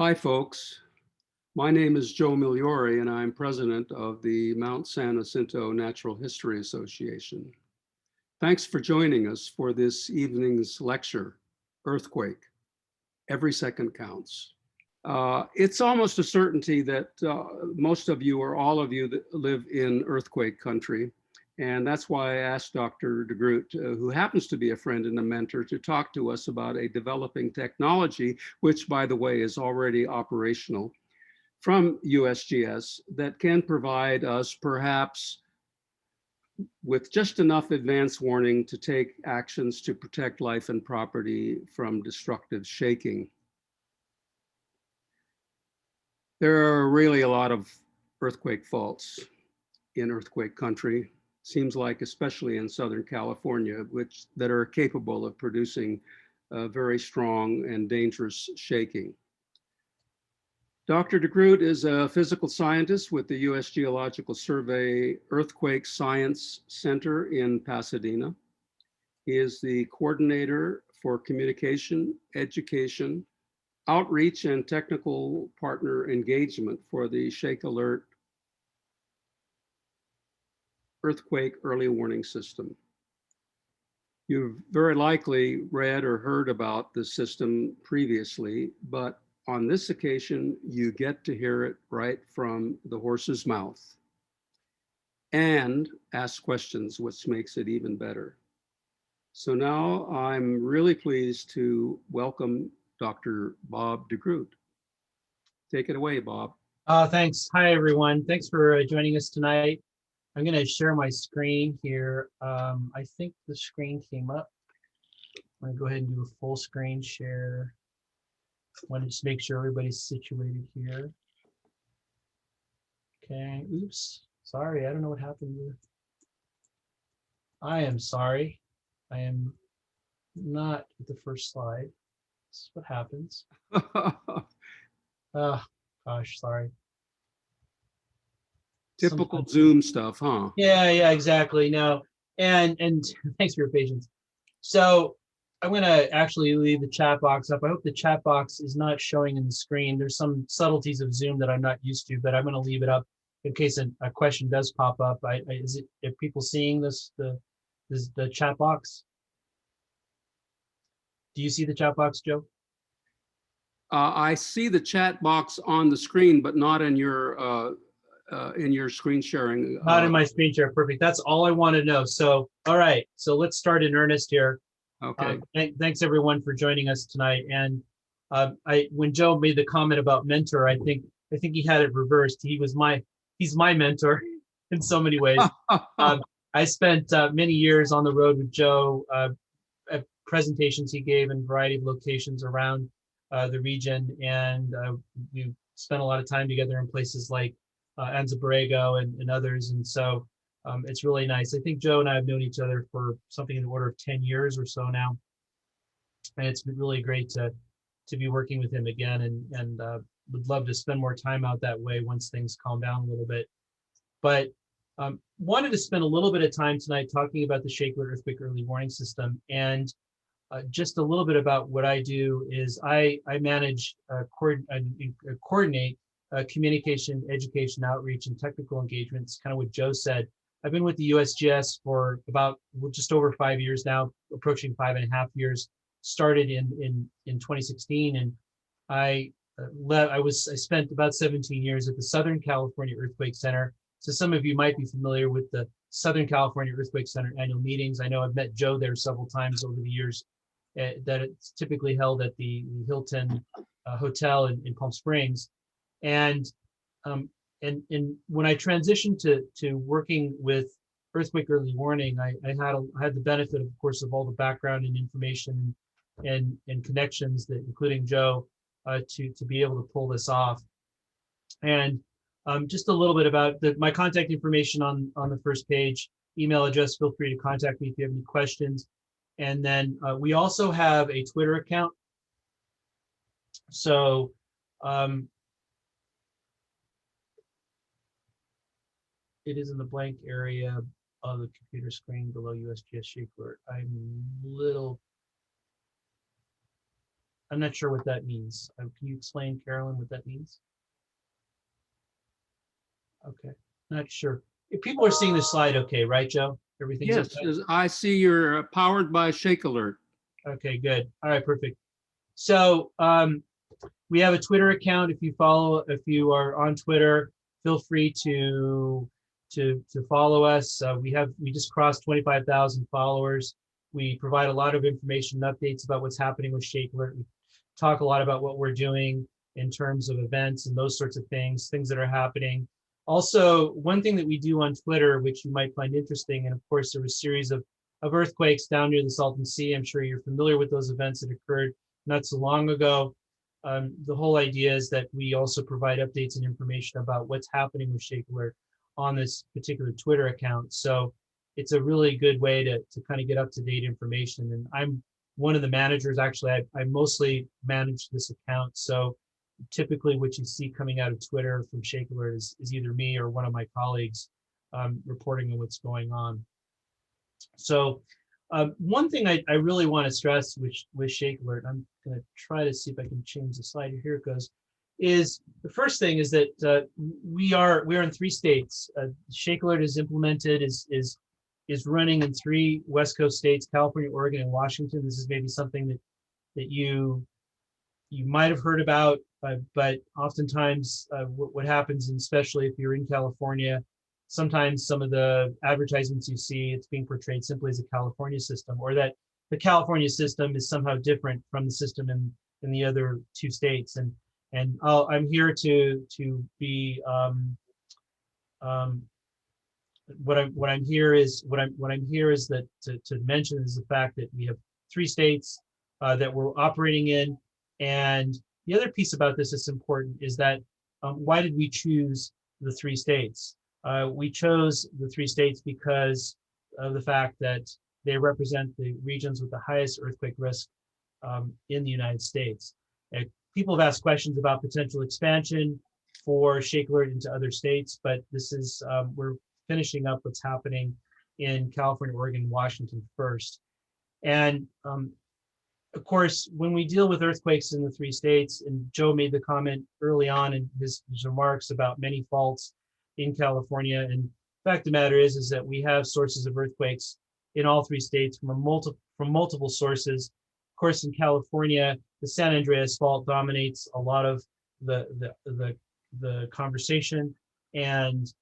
Hi, folks. My name is Joe Migliori, and I'm president of the Mount San Jacinto Natural History Association. Thanks for joining us for this evening's lecture, Earthquake, Every Second Counts. It's almost a certainty that most of you or all of you that live in earthquake country. And that's why I asked Dr. Degroot, who happens to be a friend and a mentor, to talk to us about a developing technology, which, by the way, is already operational from USGS that can provide us perhaps with just enough advance warning to take actions to protect life and property from destructive shaking. There are really a lot of earthquake faults in earthquake country. Seems like, especially in Southern California, that are capable of producing very strong and dangerous shaking. Dr. Degroot is a physical scientist with the U.S. Geological Survey Earthquake Science Center in Pasadena. He is the coordinator for communication, education, outreach, and technical partner engagement for the ShakeAlert Earthquake Early Warning System. You've very likely read or heard about the system previously, but on this occasion, you get to hear it right from the horse's mouth and ask questions, which makes it even better. So now I'm really pleased to welcome Dr. Bob Degroot. Take it away, Bob. Thanks. Hi, everyone. Thanks for joining us tonight. I'm going to share my screen here. I think the screen came up. I'm going to go ahead and do a full screen share. I want to just make sure everybody's situated here. Okay. Oops. Sorry. I don't know what happened here. I am sorry. I am not at the first slide. This is what happens. Oh, gosh, sorry. Typical Zoom stuff, huh? Yeah, exactly. No, and thanks for your patience. So I'm going to actually leave the chat box up. I hope the chat box is not showing in the screen. There's some subtleties of Zoom that I'm not used to, but I'm going to leave it up in case a question does pop up. Are people seeing this, the chat box? Do you see the chat box, Joe? I see the chat box on the screen, but not in your screen sharing. Not in my screen share. Perfect. That's all I want to know. So, all right. So let's start in earnest here. Okay. Thanks everyone for joining us tonight. And when Joe made the comment about mentor, I think he had it reversed. He's my mentor in so many ways. I spent many years on the road with Joe at presentations he gave in a variety of locations around the region, and we spent a lot of time together in places like Anza and others, and so it's really nice. I think Joe and I have known each other for something in the order of 10 years or so now, and it's been really great to be working with him again, and would love to spend more time out that way once things calm down a little bit. But wanted to spend a little bit of time tonight talking about the ShakeAlert Earthquake Early Warning System, and just a little bit about what I do is I manage, coordinate communication, education, outreach, and technical engagements, kind of what Joe said. I've been with the USGS for about just over 5 years now, approaching 5.5 years. Started in 2016, and I spent about 17 years at the Southern California Earthquake Center. So some of you might be familiar with the Southern California Earthquake Center annual meetings. I know I've met Joe there several times over the years. That it's typically held at the Hilton Hotel in Palm Springs, and when I transitioned to working with Earthquake Early Warning, I had the benefit, of course, of all the background and information and connections that, including Joe, to be able to pull this off. And just a little bit about my contact information on the first page, email address. Feel free to contact me if you have any questions. And then we also have a Twitter account. So it is in the blank area of the computer screen below USGS ShakeAlert. I'm a little I'm not sure what that means. Can you explain, Carolyn, what that means? Okay, not sure. If people are seeing the slide, okay, right, Joe? Everything's Yes, okay? I see you're powered by ShakeAlert. Okay, good. All right, perfect. So we have a Twitter account. If you are on Twitter, feel free to follow us. We just crossed 25,000 followers. We provide a lot of information and updates about what's happening with ShakeAlert. We talk a lot about what we're doing in terms of events and those sorts of things that are happening. Also, one thing that we do on Twitter, which you might find interesting, and of course, there was a series of earthquakes down near the Salton Sea. I'm sure you're familiar with those events that occurred not so long ago. The whole idea is that we also provide updates and information about what's happening with ShakeAlert on this particular Twitter account. So it's a really good way to kind of get up-to-date information. And I'm one of the managers. Actually, I mostly manage this account. So typically what you see coming out of Twitter from ShakeAlert is either me or one of my colleagues reporting on what's going on. So one thing I really want to stress with ShakeAlert, I'm going to try to see if I can change the slide. Here it goes. Is the first thing is that we're in 3 states. ShakeAlert is implemented, is running in 3 West Coast states: California, Oregon, and Washington. This is maybe something that you might have heard about, but oftentimes what happens, and especially if you're in California, sometimes some of the advertisements you see, it's being portrayed simply as a California system, or that the California system is somehow different from the system in the other 2 states. And I'm here to be what I'm here is that to mention is the fact that we have 3 states that we're operating in. And the other piece about this that's important is that why did we choose the 3 states? We chose the 3 states because of the fact that they represent the regions with the highest earthquake risk in the United States. People have asked questions about potential expansion for ShakeAlert into other states, but this is we're finishing up what's happening in California, Oregon, Washington first. And of course, when we deal with earthquakes in the 3 states, and Joe made the comment early on in his remarks about many faults in California, and the fact of the matter is that we have sources of earthquakes in all 3 states from multiple sources. Of course, in California, the San Andreas Fault dominates a lot of the conversation, and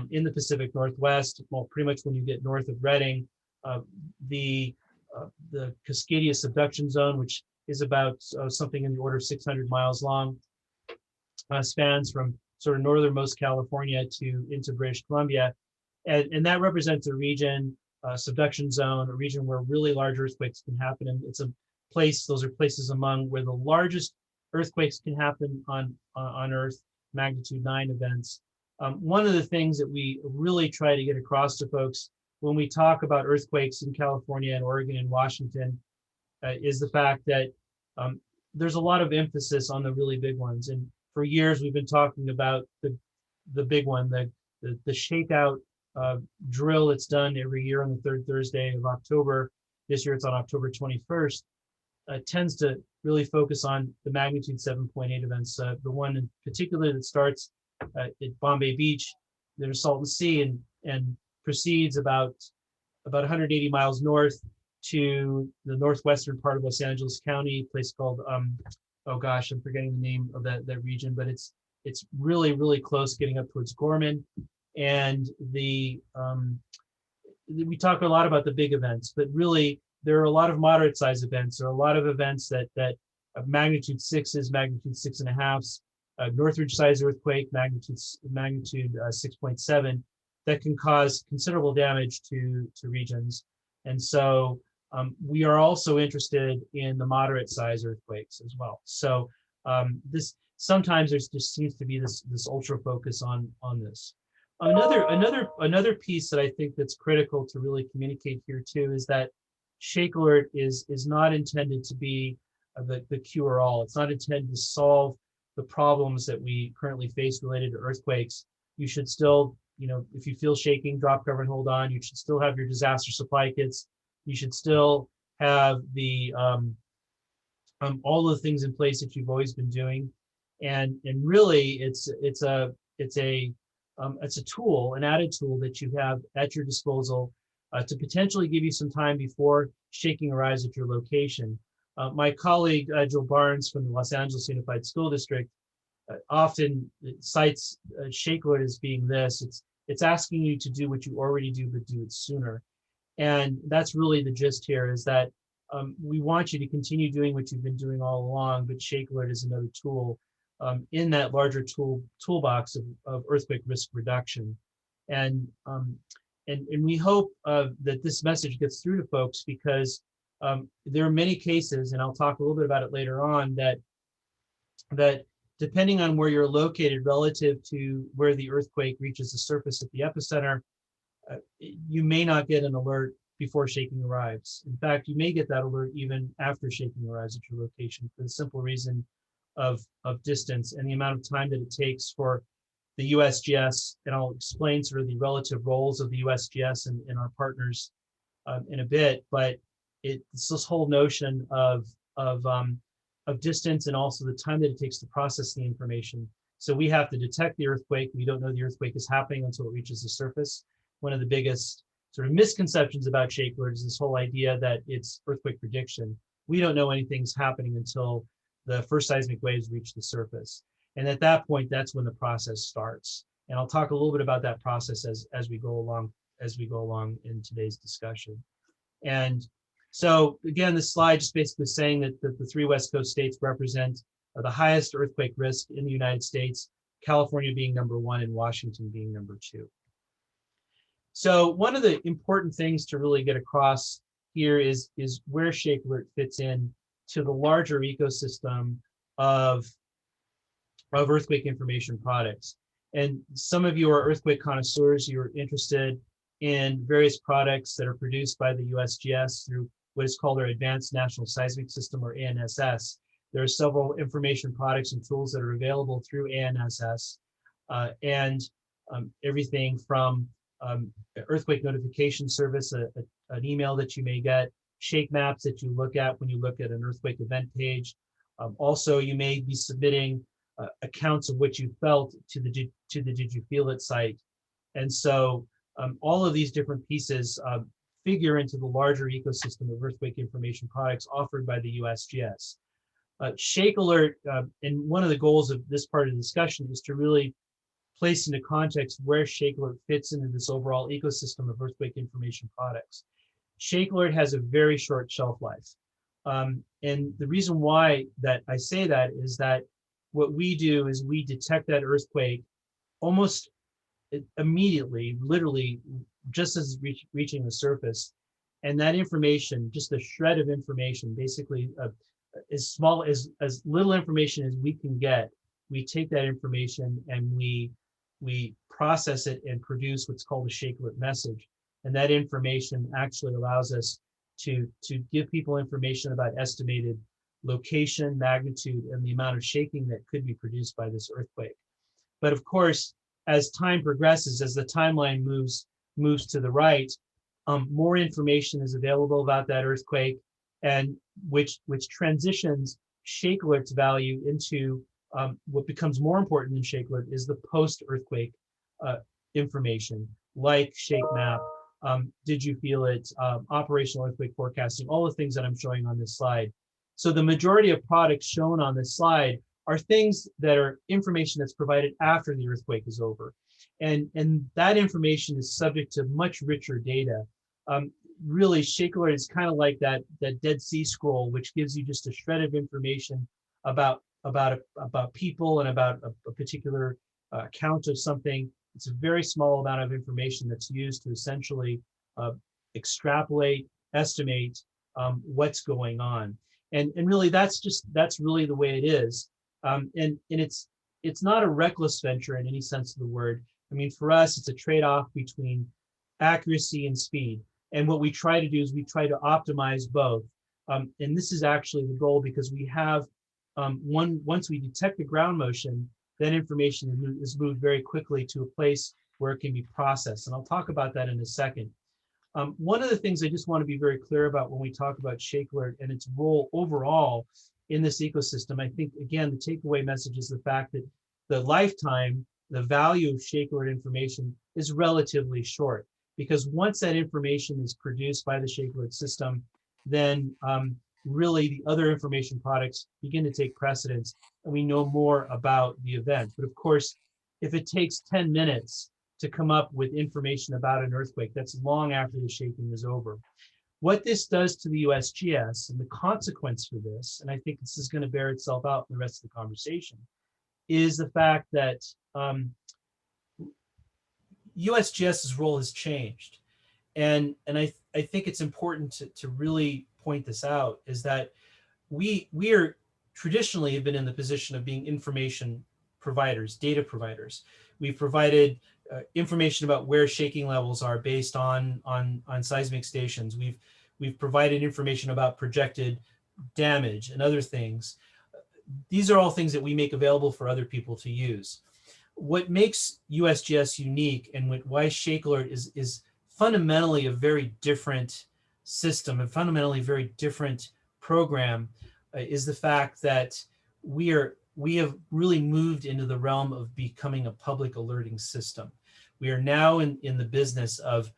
in the Pacific Northwest, well, pretty much when you get north of Redding, the Cascadia subduction zone, which is about something in the order of 600 miles long, spans from sort of northernmost California into British Columbia, and that represents a region, subduction zone, a region where really large earthquakes can happen. And it's a place; those are places among where the largest earthquakes can happen on Earth, magnitude 9 events. One of the things that we really try to get across to folks when we talk about earthquakes in California and Oregon and Washington is the fact that there's a lot of emphasis on the really big ones. And for years, we've been talking about the big one, the shakeout drill that's done every year on the 3rd Thursday of October. This year, it's on October 21st. Tends to really focus on the magnitude 7.8 events. The one in particular that starts at Bombay Beach, there's Salton Sea, and proceeds about 180 miles north to the northwestern part of Los Angeles County, a place called oh gosh, I'm forgetting the name of that region, but it's really close, getting up towards Gorman. And we talk a lot about the big events, but really there are a lot of moderate size events. There are a lot of events that magnitude 6s, magnitude 6.5s, Northridge size earthquake, magnitude 6.7, that can cause considerable damage to regions. And so we are also interested in the moderate size earthquakes as well. So this sometimes there just seems to be this ultra focus on this. Another piece that I think that's critical to really communicate here too is that ShakeAlert is not intended to be the cure-all. It's not intended to solve the problems that we currently face related to earthquakes. You should still, if you feel shaking, drop, cover, and hold on. You should still have your disaster supply kits. You should still have the all the things in place that you've always been doing, and really it's a tool, an added tool that you have at your disposal to potentially give you some time before shaking arrives at your location. My colleague Jill Barnes from the Los Angeles Unified School District often cites ShakeAlert as being this. It's asking you to do what you already do, but do it sooner. And that's really the gist here, is that we want you to continue doing what you've been doing all along, but ShakeAlert is another tool in that larger toolbox of earthquake risk reduction. And we hope that this message gets through to folks, because there are many cases, and I'll talk a little bit about it later on, that depending on where you're located relative to where the earthquake reaches the surface at the epicenter, you may not get an alert before shaking arrives. In fact, you may get that alert even after shaking arrives at your location, for the simple reason of distance and the amount of time that it takes for the USGS. And I'll explain sort of the relative roles of the USGS and our partners in a bit, but it's this whole notion of distance, and also the time that it takes to process the information. So we have to detect the earthquake. We don't know the earthquake is happening until it reaches the surface. One of the biggest sort of misconceptions about ShakeAlert is this whole idea that it's earthquake prediction. We don't know anything's happening until the first seismic waves reach the surface. And at that point, that's when the process starts. And I'll talk a little bit about that process as we go along in today's discussion. And so again, this slide just basically saying that the three West Coast states represent the highest earthquake risk in the United States, California being number 1 and Washington being number 2. So one of the important things to really get across here is where ShakeAlert fits in to the larger ecosystem of earthquake information products. And some of you are earthquake connoisseurs. You're interested in various products that are produced by the USGS through what is called our Advanced National Seismic System, or ANSS. There are several information products and tools that are available through ANSS, and everything from earthquake notification service, an email that you may get, shake maps that you look at when you look at an earthquake event page. Also, you may be submitting accounts of what you felt to the Did You Feel It site. And so all of these different pieces figure into the larger ecosystem of earthquake information products offered by the USGS. ShakeAlert, and one of the goals of this part of the discussion is to really place into context where ShakeAlert fits into this overall ecosystem of earthquake information products. ShakeAlert has a very short shelf life. And the reason why that I say that is that what we do is we detect that earthquake almost immediately, literally just as it's reaching the surface. And that information, just a shred of information, basically as small as little information as we can get, we take that information and we process it and produce what's called a ShakeAlert message. And that information actually allows us to give people information about estimated location, magnitude, and the amount of shaking that could be produced by this earthquake. But of course, as time progresses, as the timeline moves to the right, more information is available about that earthquake, and which transitions ShakeAlert's value into what becomes more important than ShakeAlert is the post-earthquake information, like shake map, did you feel it, operational earthquake forecasting, all the things that I'm showing on this slide. So the majority of products shown on this slide are things that are information that's provided after the earthquake is over. And that information is subject to much richer data. Really, ShakeAlert is kind of like that Dead Sea Scroll, which gives you just a shred of information about people and about a particular account of something. It's a very small amount of information that's used to essentially extrapolate, estimate what's going on. And really, that's really the way it is. And it's not a reckless venture in any sense of the word. I mean, for us, it's a trade-off between accuracy and speed. And what we try to do is we try to optimize both. And this is actually the goal, because we have, once we detect the ground motion, that information is moved very quickly to a place where it can be processed. And I'll talk about that in a second. One of the things I just want to be very clear about when we talk about ShakeAlert and its role overall in this ecosystem. I think, again, the takeaway message is the fact that the lifetime, the value of ShakeAlert information is relatively short, because once that information is produced by the ShakeAlert system, then really the other information products begin to take precedence, and we know more about the event. But of course, if it takes 10 minutes to come up with information about an earthquake, that's long after the shaking is over. What this does to the USGS, and the consequence for this, and I think this is going to bear itself out in the rest of the conversation, is the fact that USGS's role has changed. And I think it's important to really point this out, is that we are traditionally have been in the position of being information providers, data providers. We've provided information about where shaking levels are based on seismic stations. We've provided information about projected damage and other things. These are all things that we make available for other people to use. What makes USGS unique, and why ShakeAlert is fundamentally a very different system, and fundamentally very different program, is the fact that we have really moved into the realm of becoming a public alerting system. We are now in the business of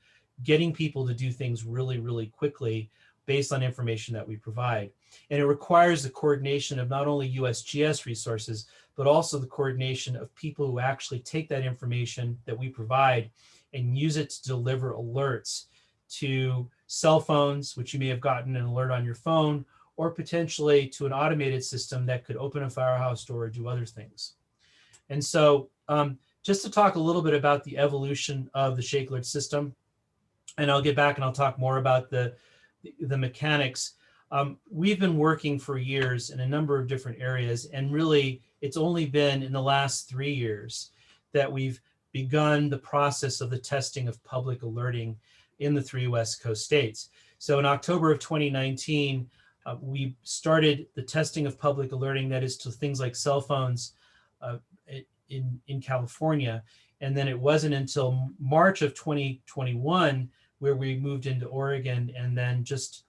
getting people to do things really, really quickly based on information that we provide. And it requires the coordination of not only USGS resources, but also the coordination of people who actually take that information that we provide and use it to deliver alerts to cell phones, which you may have gotten an alert on your phone, or potentially to an automated system that could open a firehouse door or do other things. And so just to talk a little bit about the evolution of the ShakeAlert system, and I'll get back and I'll talk more about the mechanics. We've been working for years in a number of different areas, and really it's only been in the last 3 years that we've begun the process of the testing of public alerting in the 3 West Coast states. So in October of 2019, we started the testing of public alerting, that is to things like cell phones in California. And then it wasn't until March of 2021 where we moved into Oregon. And then just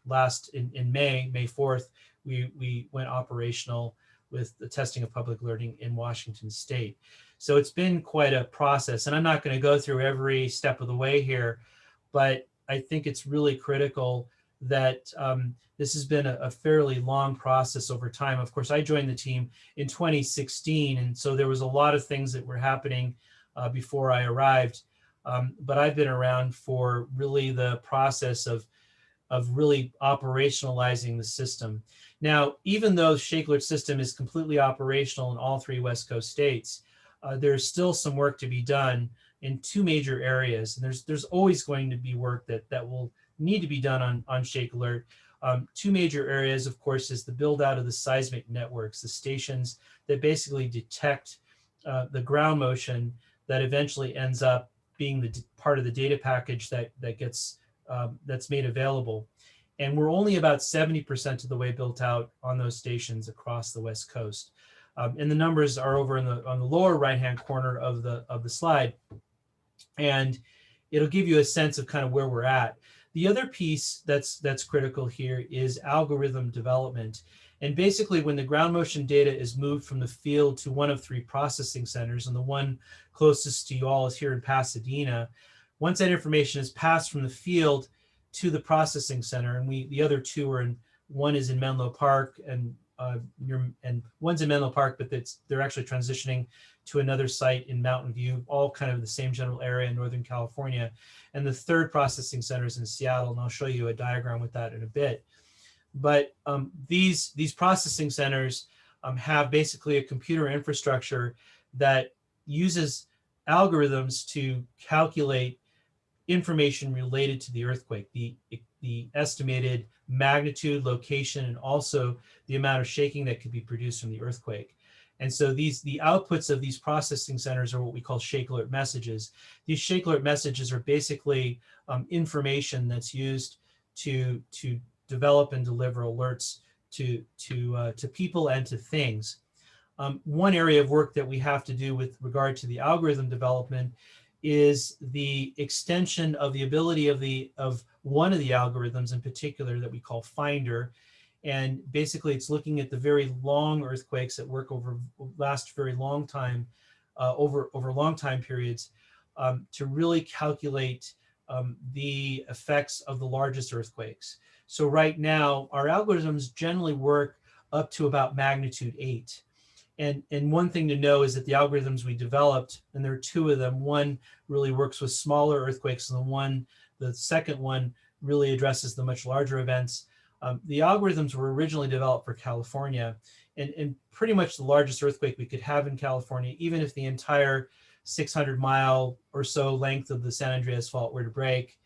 in May 4th, we went operational with the testing of public alerting in Washington State. So it's been quite a process. And I'm not going to go through every step of the way here, but I think it's really critical that this has been a fairly long process over time. Of course, I joined the team in 2016, and so there was a lot of things that were happening before I arrived. But I've been around for really the process of really operationalizing the system. Now, even though the ShakeAlert system is completely operational in all 3 West Coast states, there's still some work to be done in 2 major areas. And there's always going to be work that will need to be done on ShakeAlert. 2 major areas, of course, is the build out of the seismic networks, the stations that basically detect the ground motion that eventually ends up being the part of the data package that gets that's made available. And we're only about 70% of the way built out on those stations across the West Coast. And the numbers are over on the lower right-hand corner of the slide. And it'll give you a sense of kind of where we're at. The other piece that's critical here is algorithm development. And basically, when the ground motion data is moved from the field to one of 3 processing centers, and the one closest to you all is here in Pasadena, once that information is passed from the field to the processing center, and the other 2 are one is in Menlo Park, and one's in Menlo Park, but they're actually transitioning to another site in Mountain View, all kind of the same general area in Northern California. And the 3rd processing center is in Seattle, and I'll show you a diagram with that in a bit. But these processing centers have basically a computer infrastructure that uses algorithms to calculate information related to the earthquake, the estimated magnitude, location, and also the amount of shaking that could be produced from the earthquake. And so the outputs of these processing centers are what we call ShakeAlert messages. These ShakeAlert messages are basically information that's used to develop and deliver alerts to people and to things. One area of work that we have to do with regard to the algorithm development is the extension of the ability of one of the algorithms in particular that we call Finder. And basically it's looking at the very long earthquakes that last very long time, over long time periods, to really calculate the effects of the largest earthquakes. So right now, our algorithms generally work up to about magnitude 8. And one thing to know is that the algorithms we developed, and there are two of them, one really works with smaller earthquakes, and the second one really addresses the much larger events. The algorithms were originally developed for California, and pretty much the largest earthquake we could have in California, even if the entire 600-mile or so length of the San Andreas Fault were to break,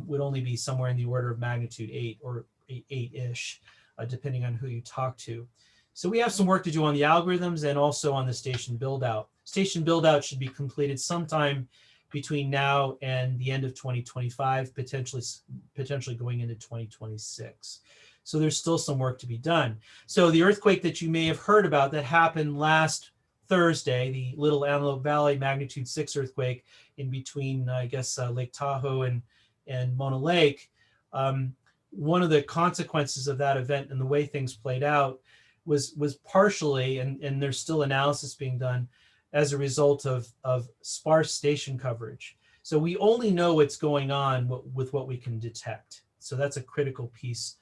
would only be somewhere in the order of magnitude 8 or 8-ish, depending on who you talk to. So we have some work to do on the algorithms and also on the station build-out. Station build-out should be completed sometime between now and the end of 2025, potentially going into 2026. So there's still some work to be done. So the earthquake that you may have heard about that happened last Thursday, the Little Antelope Valley magnitude 6 earthquake in between, I guess, Lake Tahoe and Mona Lake. One of the consequences of that event and the way things played out was partially, and there's still analysis being done, as a result of sparse station coverage. So we only know what's going on with what we can detect. So that's a critical piece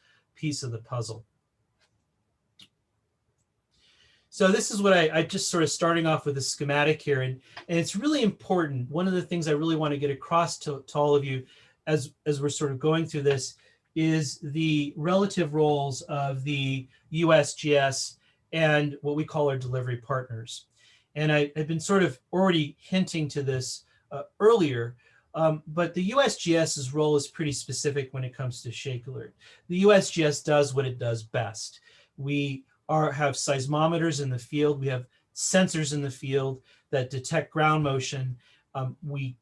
of the puzzle. So this is what I just sort of starting off with a schematic here, and it's really important. One of the things I really want to get across to all of you as we're sort of going through this is the relative roles of the USGS and what we call our delivery partners. And I've been sort of already hinting to this earlier, but the USGS's role is pretty specific when it comes to ShakeAlert. The USGS does what it does best. We have seismometers in the field. We have sensors in the field that detect ground motion. We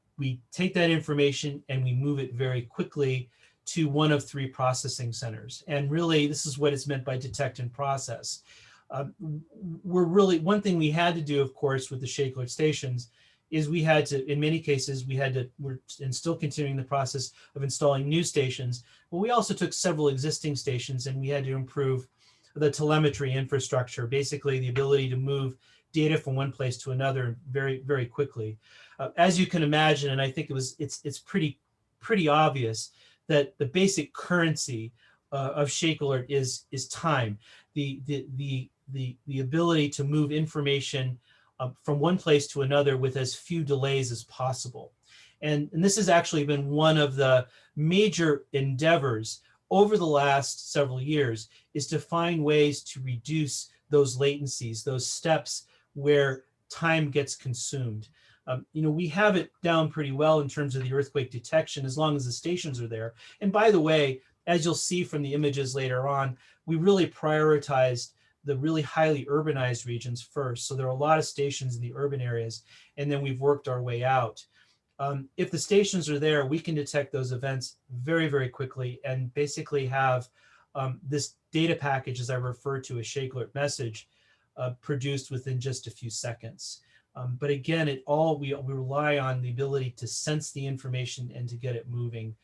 take that information and we move it very quickly to one of 3 processing centers. And really, this is what is meant by detect and process. One thing we had to do, of course, with the ShakeAlert stations is we had to, in many cases, we're still continuing the process of installing new stations, but we also took several existing stations and we had to improve the telemetry infrastructure, basically the ability to move data from one place to another very, very quickly. As you can imagine, and I think it's pretty obvious that the basic currency of ShakeAlert is time, the ability to move information from one place to another with as few delays as possible. And this has actually been one of the major endeavors over the last several years, is to find ways to reduce those latencies, those steps where time gets consumed. We have it down pretty well in terms of the earthquake detection, as long as the stations are there. And by the way, as you'll see from the images later on, we really prioritized the really highly urbanized regions first. So there are a lot of stations in the urban areas, and then we've worked our way out. If the stations are there, we can detect those events very, very quickly and basically have this data package, as I refer to as ShakeAlert message, produced within just a few seconds. But again, we rely on the ability to sense the information and to get it moving.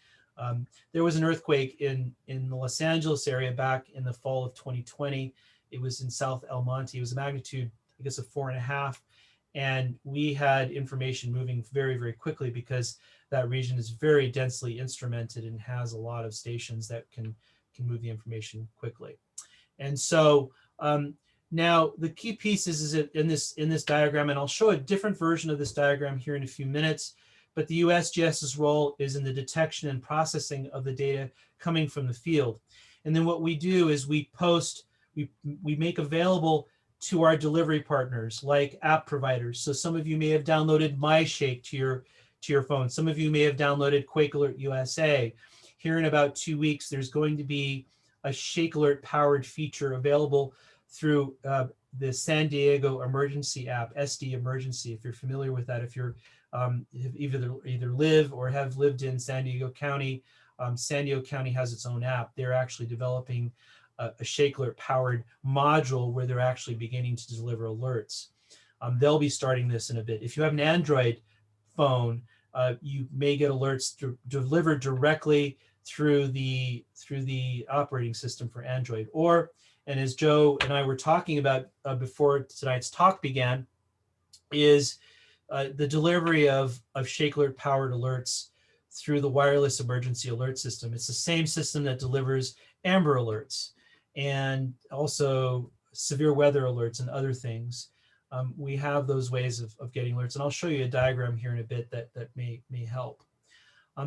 There was an earthquake in the Los Angeles area back in the fall of 2020. It was in South El Monte. It was a magnitude, I guess, of 4.5. And we had information moving very, very quickly because that region is very densely instrumented and has a lot of stations that can move the information quickly. And so now the key piece is in this diagram, and I'll show a different version of this diagram here in a few minutes, but the USGS's role is in the detection and processing of the data coming from the field. And then what we do is we make available to our delivery partners, like app providers. So some of you may have downloaded MyShake to your phone. Some of you may have downloaded QuakeAlert USA. Here in about 2 weeks, there's going to be a ShakeAlert-powered feature available through the San Diego Emergency app, SD Emergency, if you're familiar with that. If you're either live or have lived in San Diego County, San Diego County has its own app. They're actually developing a ShakeAlert-powered module where they're actually beginning to deliver alerts. They'll be starting this in a bit. If you have an Android phone, you may get alerts delivered directly through the operating system for Android. Or, and as Joe and I were talking about before tonight's talk began, is the delivery of ShakeAlert-powered alerts through the wireless emergency alert system. It's the same system that delivers Amber alerts and also severe weather alerts and other things. We have those ways of getting alerts, and I'll show you a diagram here in a bit that may help.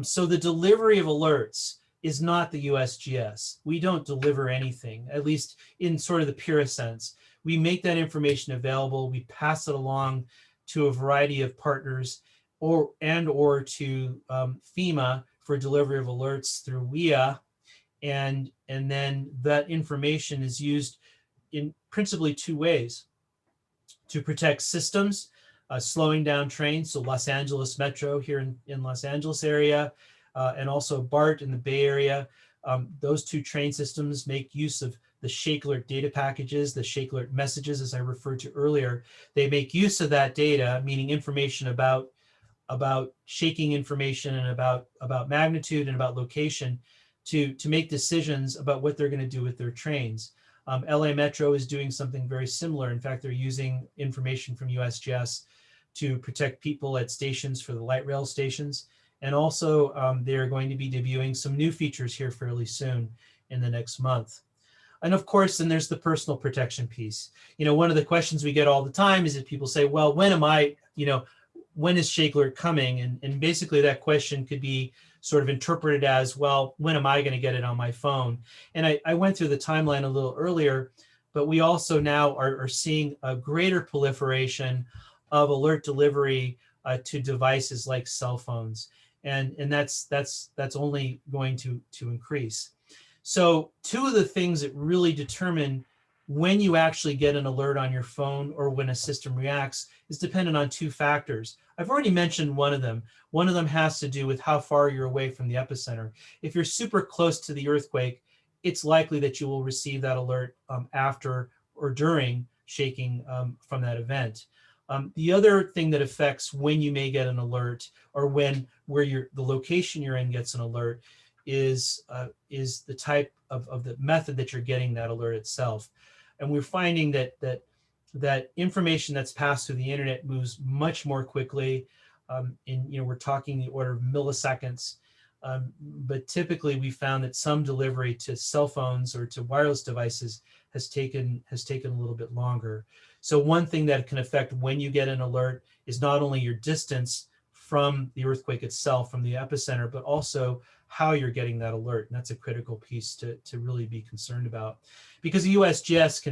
So the delivery of alerts is not the USGS. We don't deliver anything, at least in sort of the purest sense. We make that information available. We pass it along to a variety of partners or to FEMA for delivery of alerts through WIA. And then that information is used in principally two ways: to protect systems, slowing down trains, so Los Angeles Metro here in Los Angeles area, and also BART in the Bay Area. Those two train systems make use of the ShakeAlert data packages, the ShakeAlert messages, as I referred to earlier. They make use of that data, meaning information about shaking information and about magnitude and about location, to make decisions about what they're going to do with their trains. LA Metro is doing something very similar. In fact, they're using information from USGS to protect people at stations for the light rail stations. And also they're going to be debuting some new features here fairly soon in the next month. And of course, then there's the personal protection piece. One of the questions we get all the time is that people say, well, when is ShakeAlert coming? And basically that question could be sort of interpreted as, well, when am I going to get it on my phone? And I went through the timeline a little earlier, but we also now are seeing a greater proliferation of alert delivery to devices like cell phones. And that's only going to increase. So two of the things that really determine when you actually get an alert on your phone or when a system reacts is dependent on two factors. I've already mentioned one of them. One of them has to do with how far you're away from the epicenter. If you're super close to the earthquake, it's likely that you will receive that alert after or during shaking from that event. The other thing that affects when you may get an alert or the location you're in gets an alert is the type of the method that you're getting that alert itself. And we're finding that information that's passed through the internet moves much more quickly. We're talking the order of milliseconds. But typically we found that some delivery to cell phones or to wireless devices has taken a little bit longer. So one thing that can affect when you get an alert is not only your distance from the earthquake itself, from the epicenter, but also how you're getting that alert. And that's a critical piece to really be concerned about, because the USGS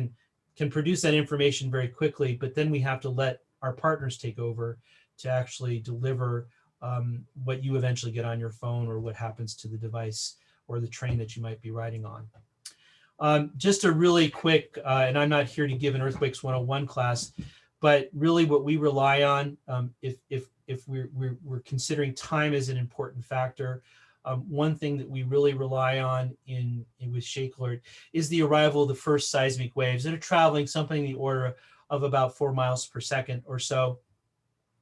can produce that information very quickly, but then we have to let our partners take over to actually deliver what you eventually get on your phone or what happens to the device or the train that you might be riding on. Just a really quick, and I'm not here to give an Earthquakes 101 class, but really what we rely on, if we're considering time as an important factor, one thing that we really rely on with ShakeAlert is the arrival of the first seismic waves that are traveling something in the order of about 4 miles per second or so,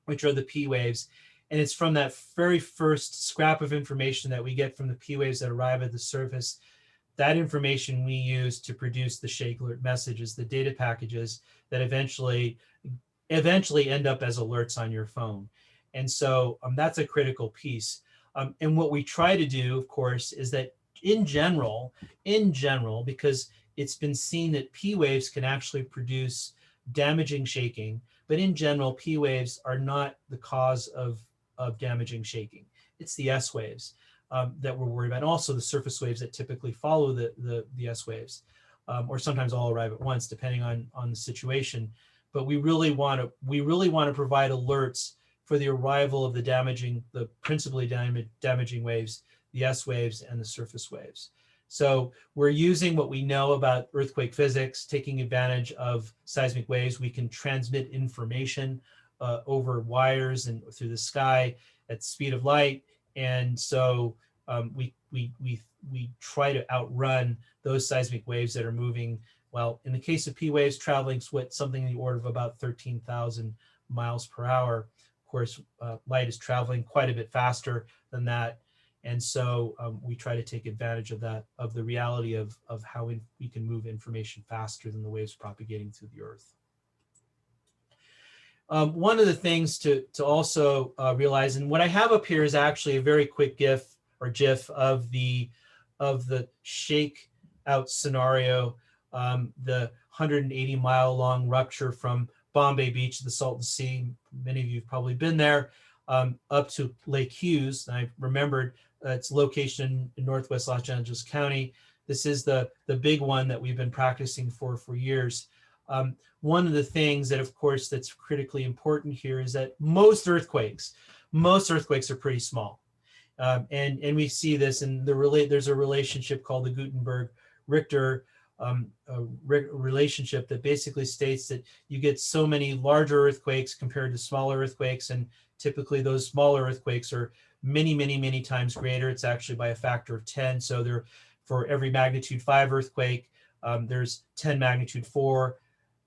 which are the P waves. And it's from that very first scrap of information that we get from the P waves that arrive at the surface. That information we use to produce the ShakeAlert messages, the data packages that eventually end up as alerts on your phone. And so that's a critical piece. And what we try to do, of course, is that in general, because it's been seen that P waves can actually produce damaging shaking, but in general, P waves are not the cause of damaging shaking. It's the S waves that we're worried about, and also the surface waves that typically follow the S waves, or sometimes all arrive at once, depending on the situation. But we really want to provide alerts for the arrival of the principally damaging waves, the S waves and the surface waves. So we're using what we know about earthquake physics, taking advantage of seismic waves. We can transmit information over wires and through the sky at the speed of light. And so we try to outrun those seismic waves that are moving, well, in the case of P waves, traveling something in the order of about 13,000 miles per hour. Of course, light is traveling quite a bit faster than that. And so we try to take advantage of that, of the reality of how we can move information faster than the waves propagating through the earth. One of the things to also realize, and what I have up here is actually a very quick GIF or GIF of the shakeout scenario, the 180-mile long rupture from Bombay Beach to the Salton Sea. Many of you have probably been there, up to Lake Hughes. And I remembered its location in Northwest Los Angeles County. This is the big one that we've been practicing for years. One of the things that, of course, that's critically important here is that most earthquakes are pretty small. And we see this in there's a relationship called the Gutenberg-Richter relationship that basically states that you get so many larger earthquakes compared to smaller earthquakes, and typically those smaller earthquakes are many times greater. It's actually by a factor of 10. So for every magnitude 5 earthquake, there's 10 magnitude 4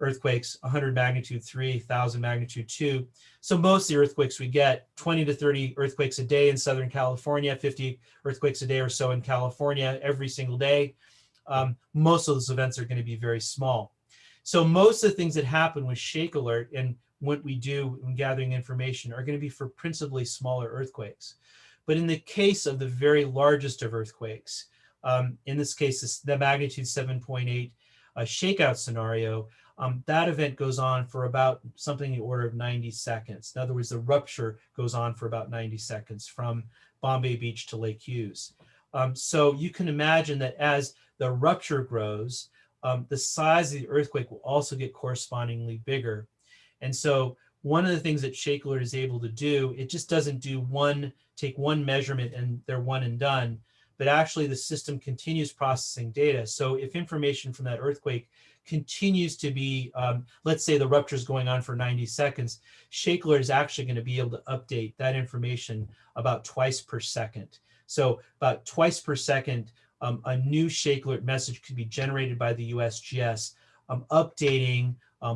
earthquakes, 100 magnitude 3, 1,000 magnitude 2. So most of the earthquakes we get, 20 to 30 earthquakes a day in Southern California, 50 earthquakes a day or so in California every single day. Most of those events are going to be very small. So most of the things that happen with ShakeAlert and what we do in gathering information are going to be for principally smaller earthquakes. But in the case of the very largest of earthquakes, in this case, the magnitude 7.8 shakeout scenario, that event goes on for about something in the order of 90 seconds. In other words, the rupture goes on for about 90 seconds from Bombay Beach to Lake Hughes. So you can imagine that as the rupture grows, the size of the earthquake will also get correspondingly bigger. And so one of the things that ShakeAlert is able to do, it just doesn't take one measurement and they're one and done, but actually the system continues processing data. So if information from that earthquake continues to be, let's say the rupture is going on for 90 seconds, ShakeAlert is actually going to be able to update that information about twice per second. So about twice per second, a new ShakeAlert message could be generated by the USGS, updating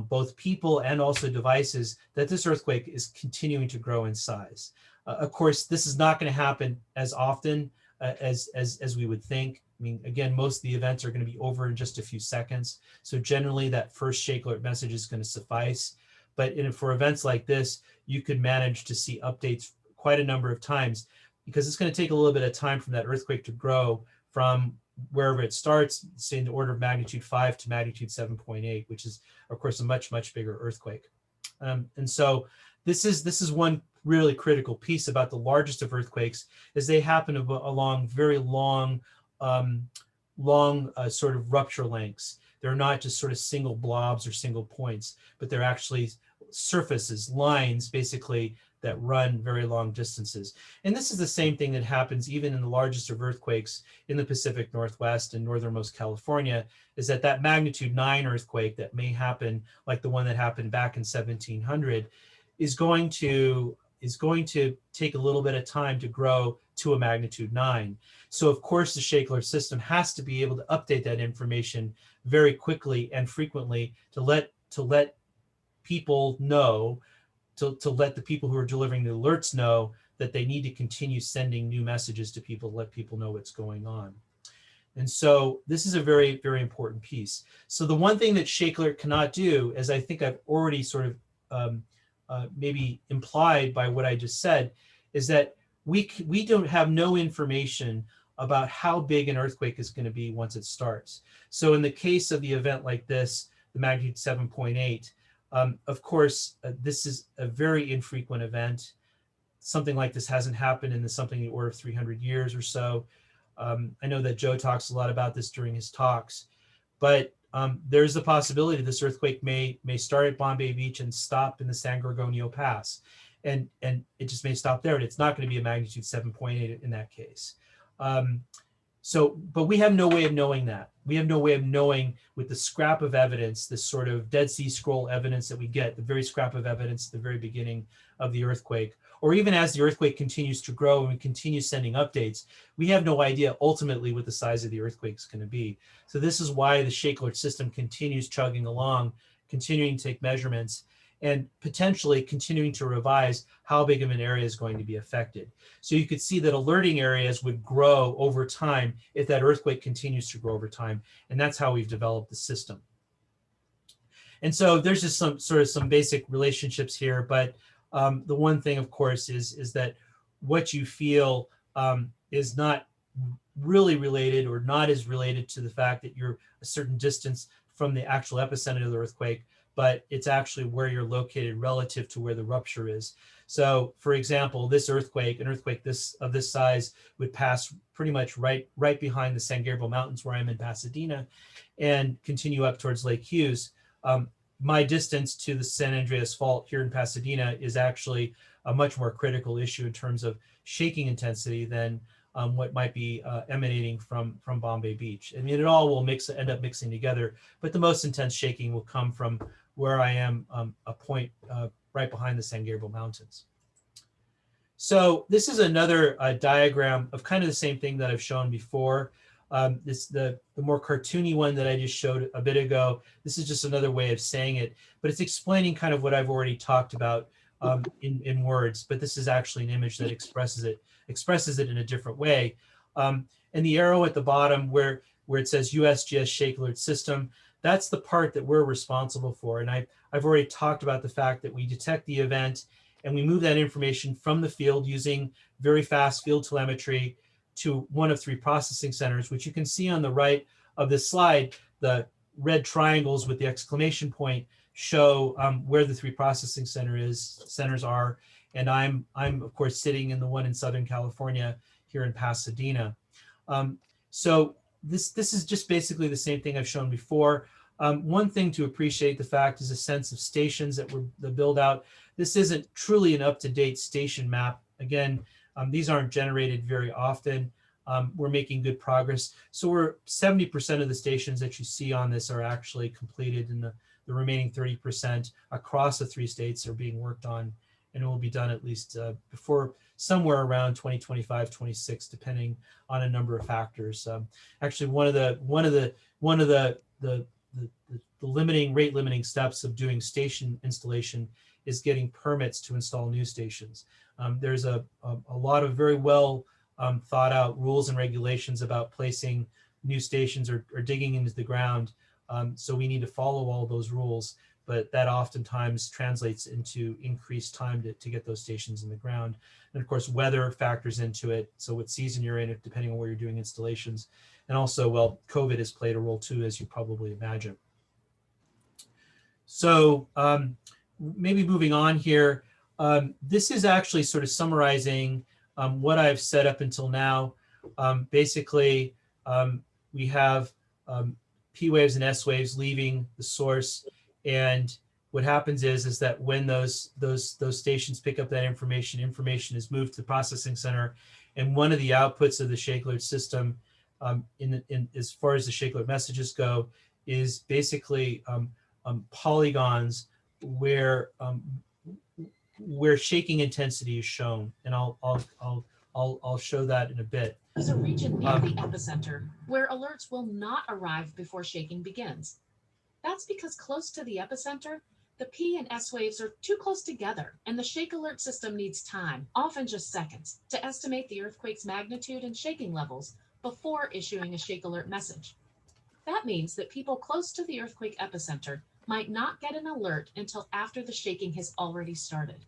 both people and also devices that this earthquake is continuing to grow in size. Of course, this is not going to happen as often as we would think. I mean, again, most of the events are going to be over in just a few seconds. So generally that first ShakeAlert message is going to suffice. But for events like this, you could manage to see updates quite a number of times, because it's going to take a little bit of time from that earthquake to grow from wherever it starts, say in the order of magnitude 5 to magnitude 7.8, which is, of course, a much bigger earthquake. And so this is one really critical piece about the largest of earthquakes, is they happen along very long sort of rupture lengths. They're not just sort of single blobs or single points, but they're actually surfaces, lines, basically, that run very long distances. And this is the same thing that happens even in the largest of earthquakes in the Pacific Northwest and northernmost California, is that magnitude 9 earthquake that may happen, like the one that happened back in 1700, is going to take a little bit of time to grow to a magnitude 9. So of course the ShakeAlert system has to be able to update that information very quickly and frequently to let people know, to let the people who are delivering the alerts know that they need to continue sending new messages to people, let people know what's going on. And so this is a very important piece. So the one thing that ShakeAlert cannot do, as I think I've already sort of maybe implied by what I just said, is that we don't have no information about how big an earthquake is going to be once it starts. So in the case of the event like this, the magnitude 7.8, of course, this is a very infrequent event. Something like this hasn't happened in something in the order of 300 years or so. I know that Joe talks a lot about this during his talks, but there's the possibility this earthquake may start at Bombay Beach and stop in the San Gorgonio Pass. And it just may stop there, and it's not going to be a magnitude 7.8 in that case. But we have no way of knowing that. We have no way of knowing with the scrap of evidence, this sort of Dead Sea Scroll evidence that we get, the very scrap of evidence at the very beginning of the earthquake, or even as the earthquake continues to grow and we continue sending updates, we have no idea ultimately what the size of the earthquake is going to be. So this is why the ShakeAlert system continues chugging along, continuing to take measurements. and potentially continuing to revise how big of an area is going to be affected. So you could see that alerting areas would grow over time if that earthquake continues to grow over time. And that's how we've developed the system. And so there's just some basic relationships here. But the one thing, of course, is that what you feel is not really related or not as related to the fact that you're a certain distance from the actual epicenter of the earthquake, but it's actually where you're located relative to where the rupture is. So for example, this earthquake, an earthquake of this size would pass pretty much right behind the San Gabriel Mountains where I'm in Pasadena and continue up towards Lake Hughes. My distance to the San Andreas Fault here in Pasadena is actually a much more critical issue in terms of shaking intensity than what might be emanating from Bombay Beach. I mean, it all will end up mixing together, but the most intense shaking will come from where I am, a point right behind the San Gabriel Mountains. So this is another diagram of kind of the same thing that I've shown before. This the more cartoony one that I just showed a bit ago. This is just another way of saying it, but it's explaining kind of what I've already talked about in words, but this is actually an image that expresses it in a different way. And the arrow at the bottom where it says USGS ShakeAlert system, that's the part that we're responsible for. And I've already talked about the fact that we detect the event and we move that information from the field using very fast field telemetry to one of 3 processing centers, which you can see on the right of this slide. The red triangles with the exclamation point show where the 3 processing centers are. And I'm of course sitting in the one in Southern California here in Pasadena. So this is just basically the same thing I've shown before. One thing to appreciate the fact is a sense of stations that were the build out. This isn't truly an up-to-date station map. Again, these aren't generated very often. We're making good progress. So we're 70% of the stations that you see on this are actually completed, and the remaining 30% across the 3 states are being worked on, and it will be done at least before somewhere around 2025, 26, depending on a number of factors. Actually, one of the rate limiting steps of doing station installation is getting permits to install new stations. There's a lot of very well thought out rules and regulations about placing new stations or digging into the ground. So we need to follow all those rules, but that oftentimes translates into increased time to get those stations in the ground. And of course, weather factors into it. So what season you're in, depending on where you're doing installations. And also, well, COVID has played a role too, as you probably imagine. So maybe moving on here, this is actually sort of summarizing what I've said up until now. Basically, we have P waves and S waves leaving the source, and what happens is that when those stations pick up that information is moved to the processing center, and one of the outputs of the ShakeAlert system, as far as the ShakeAlert messages go, is basically polygons where shaking intensity is shown, and I'll show that in a bit. There's a region near the epicenter where alerts will not arrive before shaking begins. That's because close to the epicenter, the P and S waves are too close together, and the ShakeAlert system needs time, often just seconds, to estimate the earthquake's magnitude and shaking levels before issuing a ShakeAlert message. That means that people close to the earthquake epicenter might not get an alert until after the shaking has already started.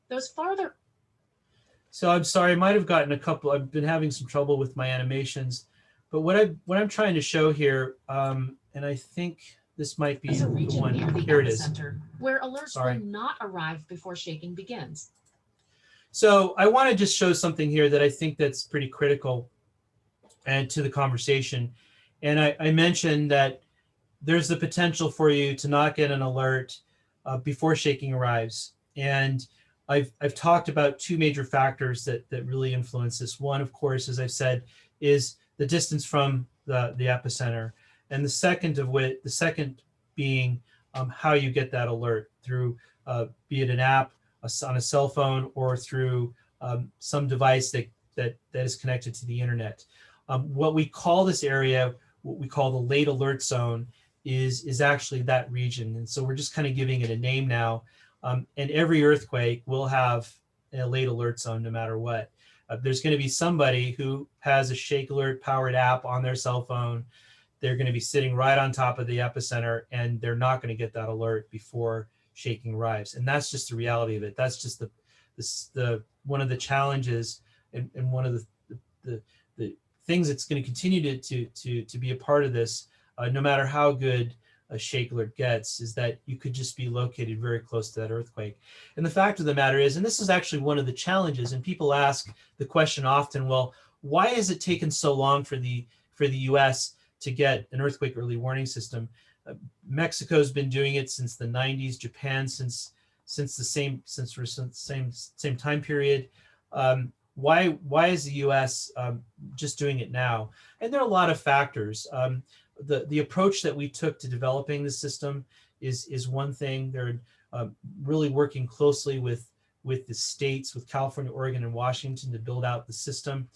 Those farther... So I'm sorry, I might have gotten I've been having some trouble with my animations, but what I'm trying to show here, and I think this might be the one. Here it is. Where alerts will not arrive before shaking begins. So I want to just show something here that I think that's pretty critical and to the conversation. And I mentioned that there's the potential for you to not get an alert before shaking arrives. And I've talked about 2 major factors that really influence this. One, of course, as I've said, is the distance from the epicenter. And the second being how you get that alert through, be it an app on a cell phone or through some device that is connected to the internet. What we call this area, what we call the late alert zone, is actually that region. And so we're just kind of giving it a name now. And every earthquake will have a late alert zone no matter what. There's going to be somebody who has a ShakeAlert powered app on their cell phone. They're going to be sitting right on top of the epicenter, and they're not going to get that alert before shaking arrives. And that's just the reality of it. That's just the one of the challenges, and one of the things that's going to continue to be a part of this, no matter how good a ShakeAlert gets, is that you could just be located very close to that earthquake. And the fact of the matter is, and this is actually one of the challenges, and people ask the question often, well, why has it taken so long for the US to get an earthquake early warning system? Mexico's been doing it since the 90s, Japan since the same time period. Why is the US just doing it now? And there are a lot of factors. The approach that we took to developing the system is one thing. They're really working closely with the states, with California, Oregon, and Washington to build out the system.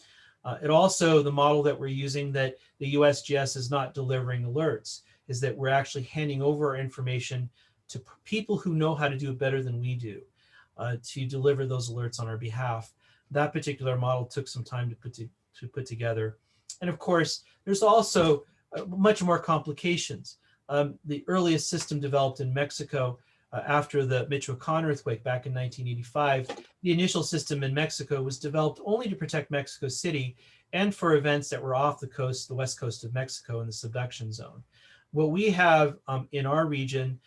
It also, the model that we're using, that the USGS is not delivering alerts, is that we're actually handing over our information to people who know how to do it better than we do, to deliver those alerts on our behalf. That particular model took some time to put together. And of course, there's also much more complications. The earliest system developed in Mexico after the Michoacan earthquake back in 1985, the initial system in Mexico was developed only to protect Mexico City and for events that were off the coast, the west coast of Mexico in the subduction zone. What we have in our region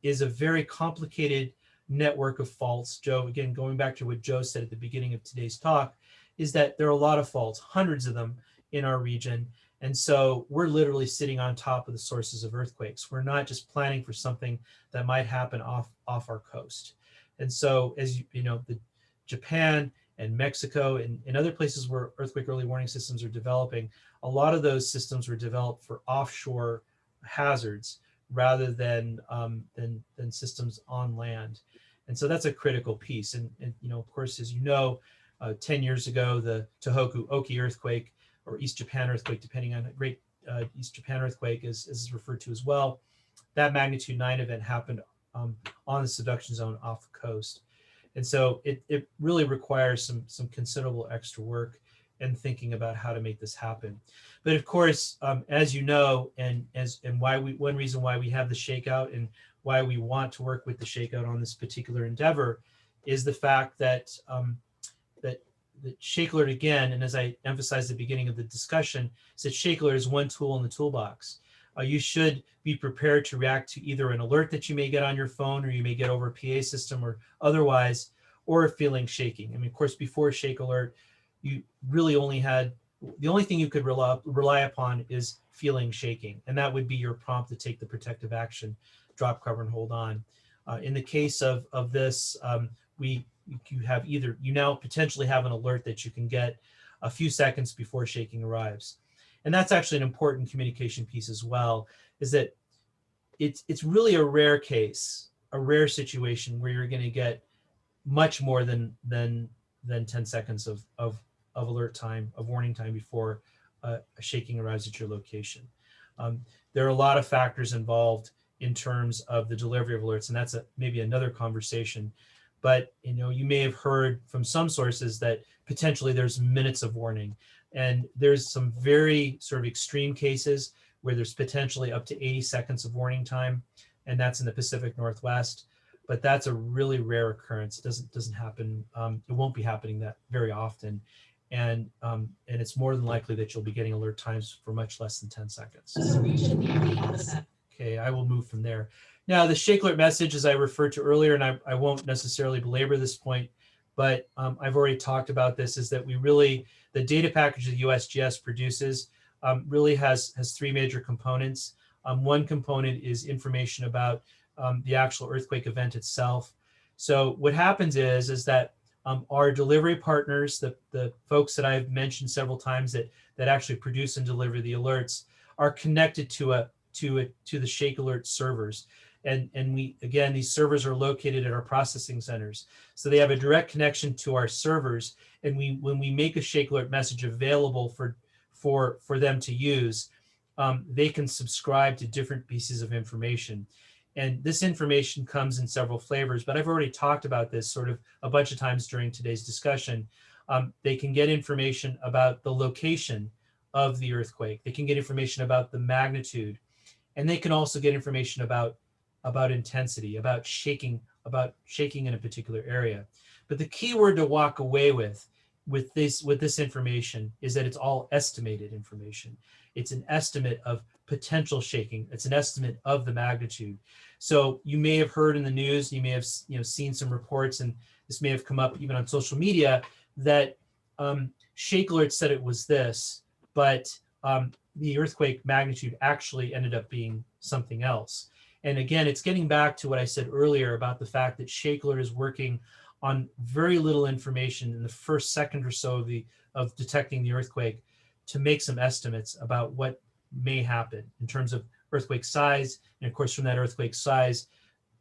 is a very complicated network of faults. Joe, again, going back to what Joe said at the beginning of today's talk, is that there are a lot of faults, hundreds of them in our region. And so we're literally sitting on top of the sources of earthquakes. We're not just planning for something that might happen off our coast. And so, as you know, the Japan and Mexico and other places where earthquake early warning systems are developing, a lot of those systems were developed for offshore hazards rather than systems on land. And so that's a critical piece. And you know, of course, as you know, 10 years ago, the Tohoku Oki earthquake, or East Japan earthquake, depending on the Great East Japan earthquake is referred to as well. That magnitude 9 event happened on the subduction zone off the coast. And so it really requires some considerable extra work and thinking about how to make this happen. But of course, as you know, and one reason why we have the ShakeOut and why we want to work with the ShakeOut on this particular endeavor is the fact that that ShakeAlert, again, and as I emphasized at the beginning of the discussion, is that ShakeAlert is one tool in the toolbox. You should be prepared to react to either an alert that you may get on your phone, or you may get over a PA system or otherwise, or feeling shaking. I mean, of course, before ShakeAlert, you really only had, the only thing you could rely upon is feeling shaking, and that would be your prompt to take the protective action, drop, cover, and hold on. In the case of this, you now potentially have an alert that you can get a few seconds before shaking arrives. And that's actually an important communication piece as well, is that it's really a rare case, a rare situation where you're going to get much more than 10 seconds of alert time, of warning time before a shaking arrives at your location. There are a lot of factors involved in terms of the delivery of alerts, and that's maybe another conversation. But you know, you may have heard from some sources that potentially there's minutes of warning, and there's some very sort of extreme cases where there's potentially up to 80 seconds of warning time, and that's in the Pacific Northwest. But that's a really rare occurrence. It doesn't happen. It won't be happening that very often, and it's more than likely that you'll be getting alert times for much less than 10 seconds. Okay, I will move from there. Now, the ShakeAlert message, as I referred to earlier, and I won't necessarily belabor this point, but I've already talked about this, is that the data package the USGS produces really has three major components. One component is information about the actual earthquake event itself. So what happens is that our delivery partners, the folks that I've mentioned several times that actually produce and deliver the alerts, are connected to the ShakeAlert servers. And these servers are located at our processing centers. So they have a direct connection to our servers. And when we make a ShakeAlert message available for them to use, they can subscribe to different pieces of information. And this information comes in several flavors, but I've already talked about this sort of a bunch of times during today's discussion. They can get information about the location of the earthquake. They can get information about the magnitude, and they can also get information about intensity, about shaking in a particular area. But the key word to walk away with this information is that it's all estimated information. It's an estimate of potential shaking. It's an estimate of the magnitude. So you may have heard in the news, you may have seen some reports, and this may have come up even on social media, that ShakeAlert said it was this, but the earthquake magnitude actually ended up being something else. And again, it's getting back to what I said earlier about the fact that ShakeAlert is working on very little information in the first second or so of detecting the earthquake to make some estimates about what may happen in terms of earthquake size. And of course, from that earthquake size,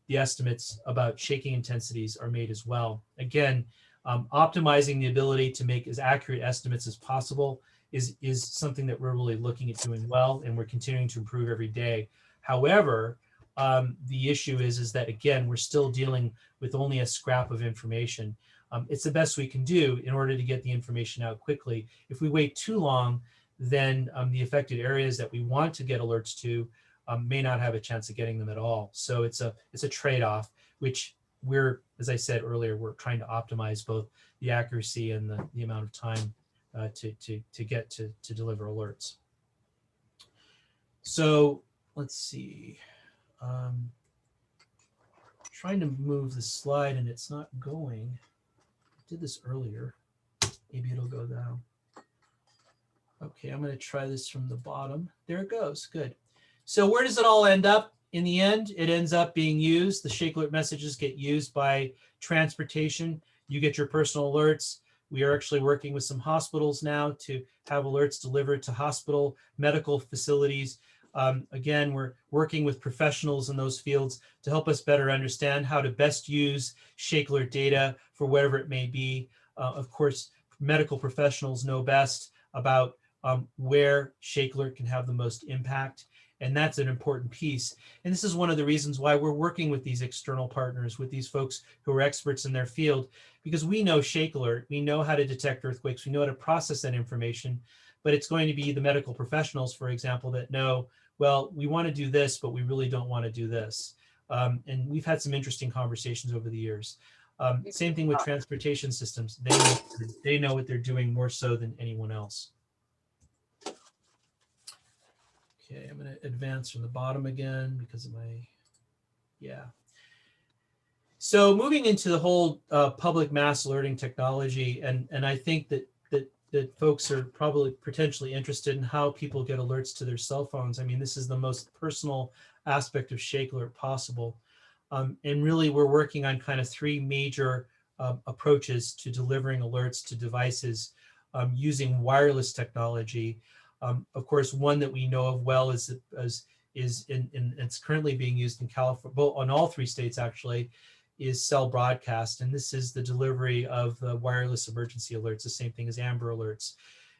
the estimates about shaking intensities are made as well. Again, optimizing the ability to make as accurate estimates as possible is something that we're really looking at doing well, and we're continuing to improve every day. However, the issue is that, again, we're still dealing with only a scrap of information. It's the best we can do in order to get the information out quickly. If we wait too long, then the affected areas that we want to get alerts to may not have a chance of getting them at all. So it's a trade-off, which we're, as I said earlier, we're trying to optimize both the accuracy and the amount of time to get to deliver alerts. So let's see. Trying to move the slide and it's not going. I did this earlier. Maybe it'll go now. Okay, I'm going to try this from the bottom. There it goes. Good. So where does it all end up? In the end, it ends up being used. The ShakeAlert messages get used by transportation. You get your personal alerts. We are actually working with some hospitals now to have alerts delivered to hospital medical facilities. Again, we're working with professionals in those fields to help us better understand how to best use ShakeAlert data for whatever it may be. Of course, medical professionals know best about where ShakeAlert can have the most impact. And that's an important piece. And this is one of the reasons why we're working with these external partners, with these folks who are experts in their field, because we know ShakeAlert, we know how to detect earthquakes, we know how to process that information, but it's going to be the medical professionals, for example, that know, well, we want to do this, but we really don't want to do this. And we've had some interesting conversations over the years. Same thing with transportation systems. They know what they're doing more so than anyone else. Okay, I'm going to advance from the bottom again because of my, yeah. So moving into the whole public mass alerting technology, and I think that folks are probably potentially interested in how people get alerts to their cell phones. I mean, this is the most personal aspect of ShakeAlert possible. And really, we're working on kind of three major approaches to delivering alerts to devices using wireless technology. Of course, one that we know of well is it's currently being used in California, well, on all three states actually, is cell broadcast. And this is the delivery of the wireless emergency alerts, the same thing as Amber Alerts.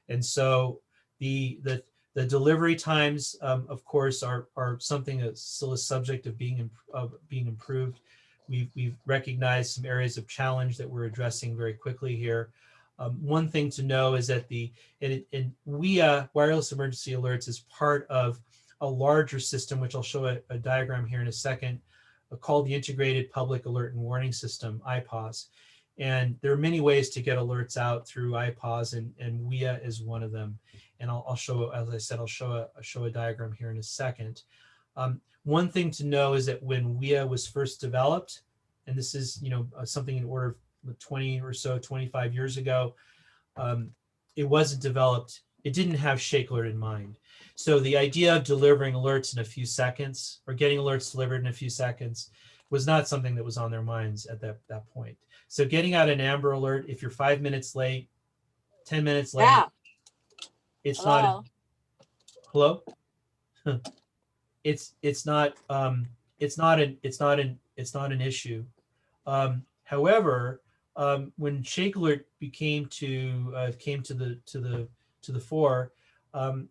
And so the delivery times, of course, are something that's still a subject of being improved. We've recognized some areas of challenge that we're addressing very quickly here. One thing to know is that WIA, wireless emergency alerts, is part of a larger system, which I'll show a diagram here in a second, called the Integrated Public Alert and Warning System, IPAWS. And there are many ways to get alerts out through IPAWS, and WIA is one of them. And I'll show, as I said, I'll show a diagram here in a second. One thing to know is that when WIA was first developed, and this is something in order of 20 or so, 25 years ago, it wasn't developed. It didn't have ShakeAlert in mind. So the idea of delivering alerts in a few seconds or getting alerts delivered in a few seconds was not something that was on their minds at that point. So getting out an Amber Alert, if you're 5 minutes late, 10 minutes late, yeah. It's hello? Not. Hello. It's not an issue. However, when ShakeAlert came to the fore,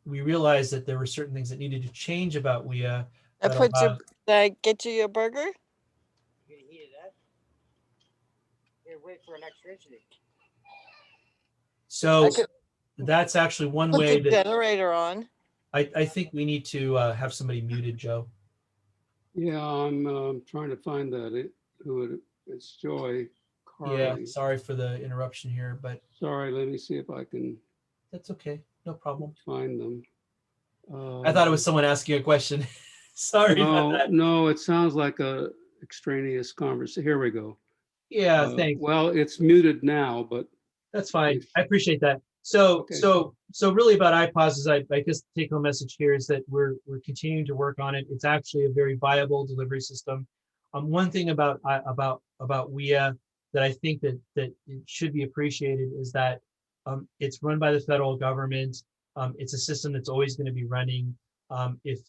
we realized that there were certain things that needed to change about WIA. Did I get you your burger? You gonna heat it up? Here, wait for electricity. So that's actually one Put way the that generator on. I think we need to have somebody muted, Joe. Yeah, I'm trying to find that. It's Joy Carly. Yeah, sorry for the interruption here, but Sorry, let me see if I can that's okay. No problem. find them. I thought it was someone asking a question. Sorry about that. No, it sounds like a extraneous conversation. Here we go. Yeah, thanks. Well, it's muted now, but That's fine. I appreciate that. So, Okay. so really about iPause is I guess the take home message here is that we're continuing to work on it. It's actually a very viable delivery system. One thing about WIA that I think that it should be appreciated is that it's run by the federal government. It's a system that's always going to be running. If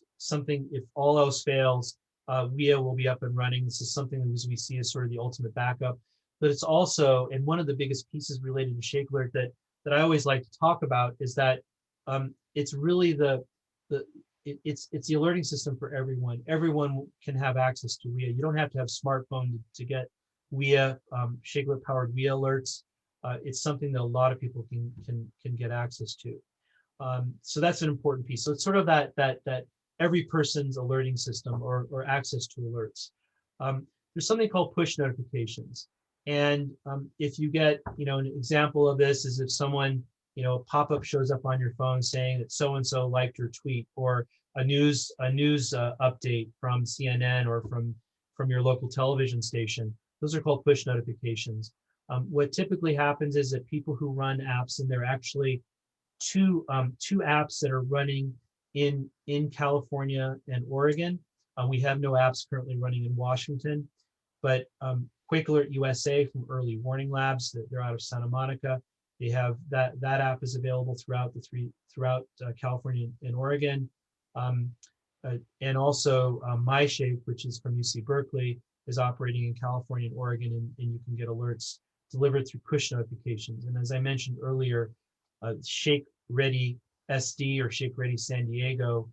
all else fails, WIA will be up and running. This is something that we see as sort of the ultimate backup. But it's also, and one of the biggest pieces related to ShakeAlert that I always like to talk about is that it's really it's the alerting system for everyone. Everyone can have access to WIA. You don't have to have a smartphone to get WIA, ShakeAlert-powered WIA alerts. It's something that a lot of people can get access to. So that's an important piece. So it's sort of that every person's alerting system or access to alerts. There's something called push notifications. And if you get, an example of this is if someone, a pop-up shows up on your phone saying that so-and-so liked your tweet, or a news update from CNN or from your local television station. Those are called push notifications. What typically happens is that people who run apps, and there are actually two apps that are running in California and Oregon. We have no apps currently running in Washington, but ShakeAlert USA from Early Warning Labs, they're out of Santa Monica. They have that app is available throughout California and Oregon, and also MyShake, which is from UC Berkeley, is operating in California and Oregon, and you can get alerts delivered through push notifications. And as I mentioned earlier, Shake Ready SD or Shake Ready San Diego,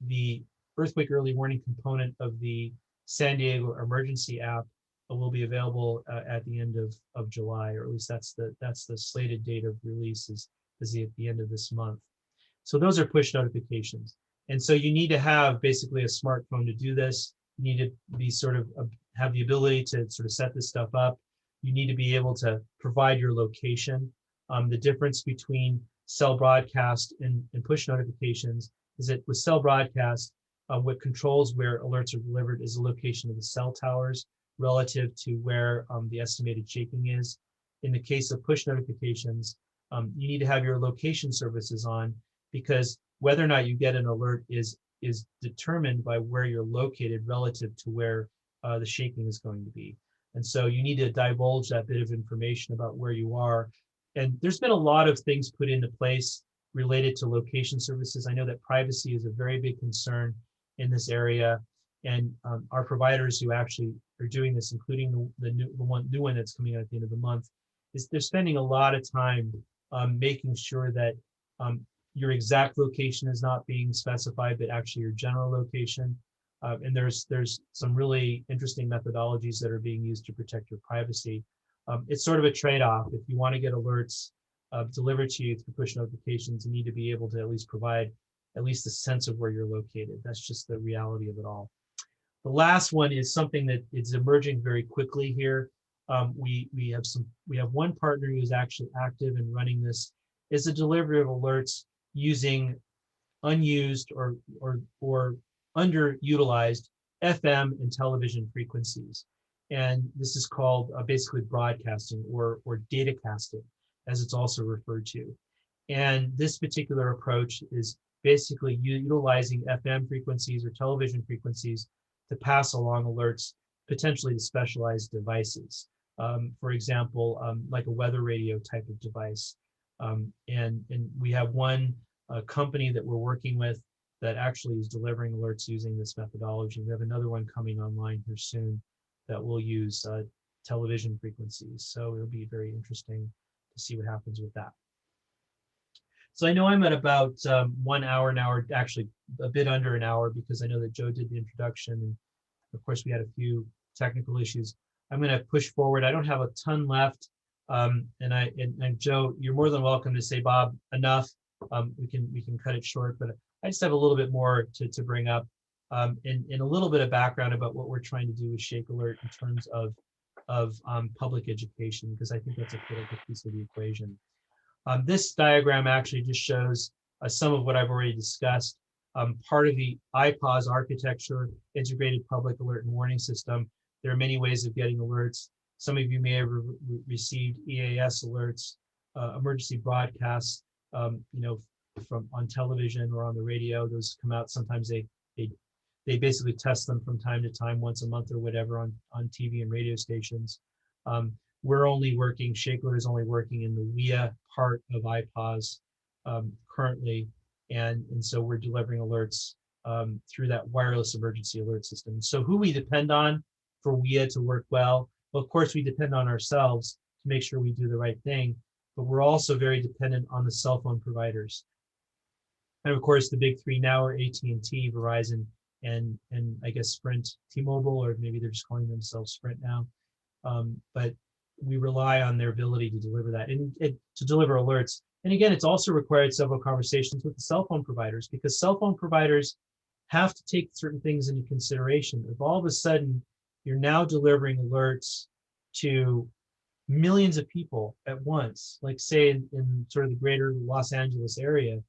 the earthquake early warning component of the San Diego emergency app will be available at the end of July, or at least that's the slated date of release is at the end of this month. So those are push notifications. And so you need to have basically a smartphone to do this. You need to be have the ability to sort of set this stuff up. You need to be able to provide your location. The difference between cell broadcast and push notifications is that with cell broadcast, what controls where alerts are delivered is the location of the cell towers relative to where the estimated shaking is. In the case of push notifications, you need to have your location services on, because whether or not you get an alert is determined by where you're located relative to where the shaking is going to be. And so you need to divulge that bit of information about where you are. And there's been a lot of things put into place related to location services. I know that privacy is a very big concern in this area, and our providers who actually are doing this, including the new one that's coming out at the end of the month, is they're spending a lot of time making sure that your exact location is not being specified, but actually your general location. And there's some really interesting methodologies that are being used to protect your privacy. It's sort of a trade-off. If you want to get alerts delivered to you through push notifications, you need to be able to at least provide at least a sense of where you're located. That's just the reality of it all. The last one is something that is emerging very quickly here. We have one partner who is actually active in running this, is a delivery of alerts using unused or underutilized FM and television frequencies. And this is called basically broadcasting or data casting, as it's also referred to. And this particular approach is basically utilizing FM frequencies or television frequencies to pass along alerts, potentially to specialized devices. For example, like a weather radio type of device. And we have one company that we're working with that actually is delivering alerts using this methodology. We have another one coming online here soon that will use television frequencies. So it'll be very interesting to see what happens with that. So I know I'm at about 1 hour now, actually a bit under an hour, because I know that Joe did the introduction, and of course we had a few technical issues. I'm going to push forward. I don't have a ton left, and Joe, you're more than welcome to say, Bob, enough. We can cut it short, but I just have a little bit more to bring up, and a little bit of background about what we're trying to do with ShakeAlert in terms of public education, because I think that's a critical piece of the equation. This diagram actually just shows some of what I've already discussed. Part of the IPAWS architecture, integrated public alert and warning system. There are many ways of getting alerts. Some of you may have received EAS alerts, emergency broadcasts, from on television or on the radio. Those come out. Sometimes they basically test them from time to time, once a month or whatever, on TV and radio stations. We're only working, ShakeAlert is only working in the WIA part of IPAWS currently, and so we're delivering alerts through that wireless emergency alert system. So who we depend on for WIA to work well? Well, of course, we depend on ourselves to make sure we do the right thing, but we're also very dependent on the cell phone providers. And of course, the big three now are AT&T, Verizon, and I guess Sprint, T-Mobile, or maybe they're just calling themselves Sprint now. But we rely on their ability to deliver that and to deliver alerts. And again, it's also required several conversations with the cell phone providers, because cell phone providers have to take certain things into consideration. If all of a sudden you're now delivering alerts to millions of people at once, like say in sort of the greater Los Angeles area,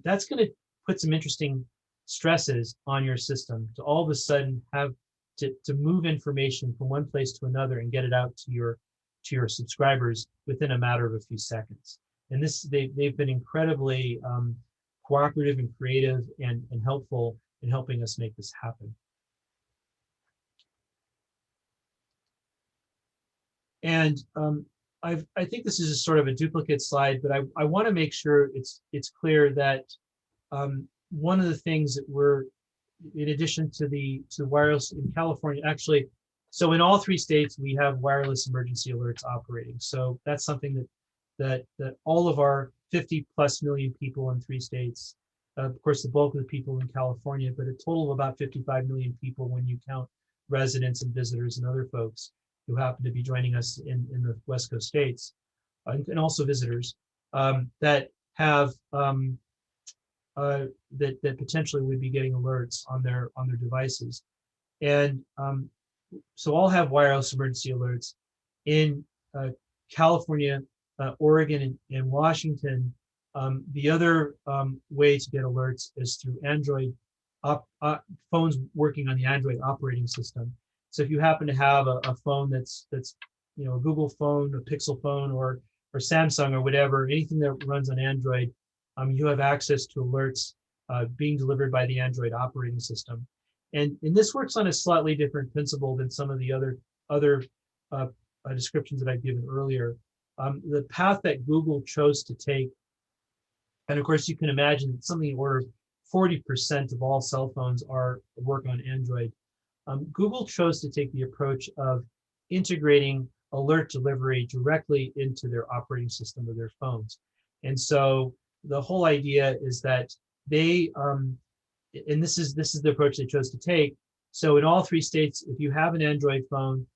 that's going to put some interesting stresses on your system to all of a sudden have to move information from one place to another and get it out to your subscribers within a matter of a few seconds. And they've been incredibly cooperative and creative and helpful in helping us make this happen. And I think this is a sort of a duplicate slide, but I want to make sure it's clear that one of the things that we're, in addition to wireless in California, actually, so in all 3 states we have wireless emergency alerts operating. So that's something that all of our 50+ million people in 3 states, of course, the bulk of the people in California, but a total of about 55 million people when you count residents and visitors and other folks who happen to be joining us in the West Coast states, and also visitors that have that potentially would be getting alerts on their devices. And so all have wireless emergency alerts. In California, Oregon, and Washington, the other way to get alerts is through Android phones working on the Android operating system. So if you happen to have a phone that's a Google phone, a Pixel phone, or Samsung or whatever, anything that runs on Android, you have access to alerts being delivered by the Android operating system. And this works on a slightly different principle than some of the other descriptions that I've given earlier. The path that Google chose to take, and of course you can imagine something in the order of 40% of all cell phones work on Android. Google chose to take the approach of integrating alert delivery directly into their operating system of their phones. And so the whole idea is that they, and this is the approach they chose to take. So in all 3 states, if you have an Android phone,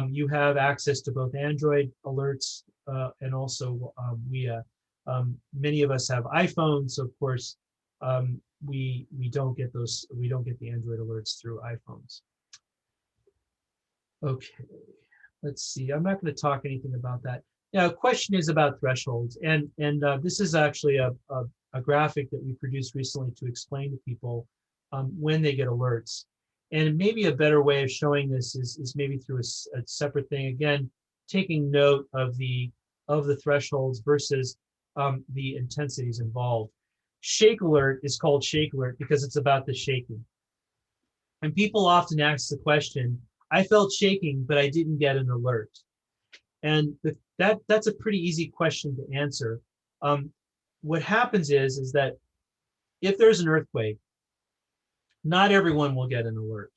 you have access to both Android alerts and also WIA. Many of us have iPhones, so of course we don't get the Android alerts through iPhones. Okay, let's see. I'm not going to talk anything about that. Now, question is about thresholds, and this is actually a graphic that we produced recently to explain to people when they get alerts. And maybe a better way of showing this is maybe through a separate thing. Again, taking note of the thresholds versus the intensities involved. ShakeAlert is called ShakeAlert because it's about the shaking. And people often ask the question, I felt shaking, but I didn't get an alert. And that's a pretty easy question to answer. What happens is that if there's an earthquake, not everyone will get an alert.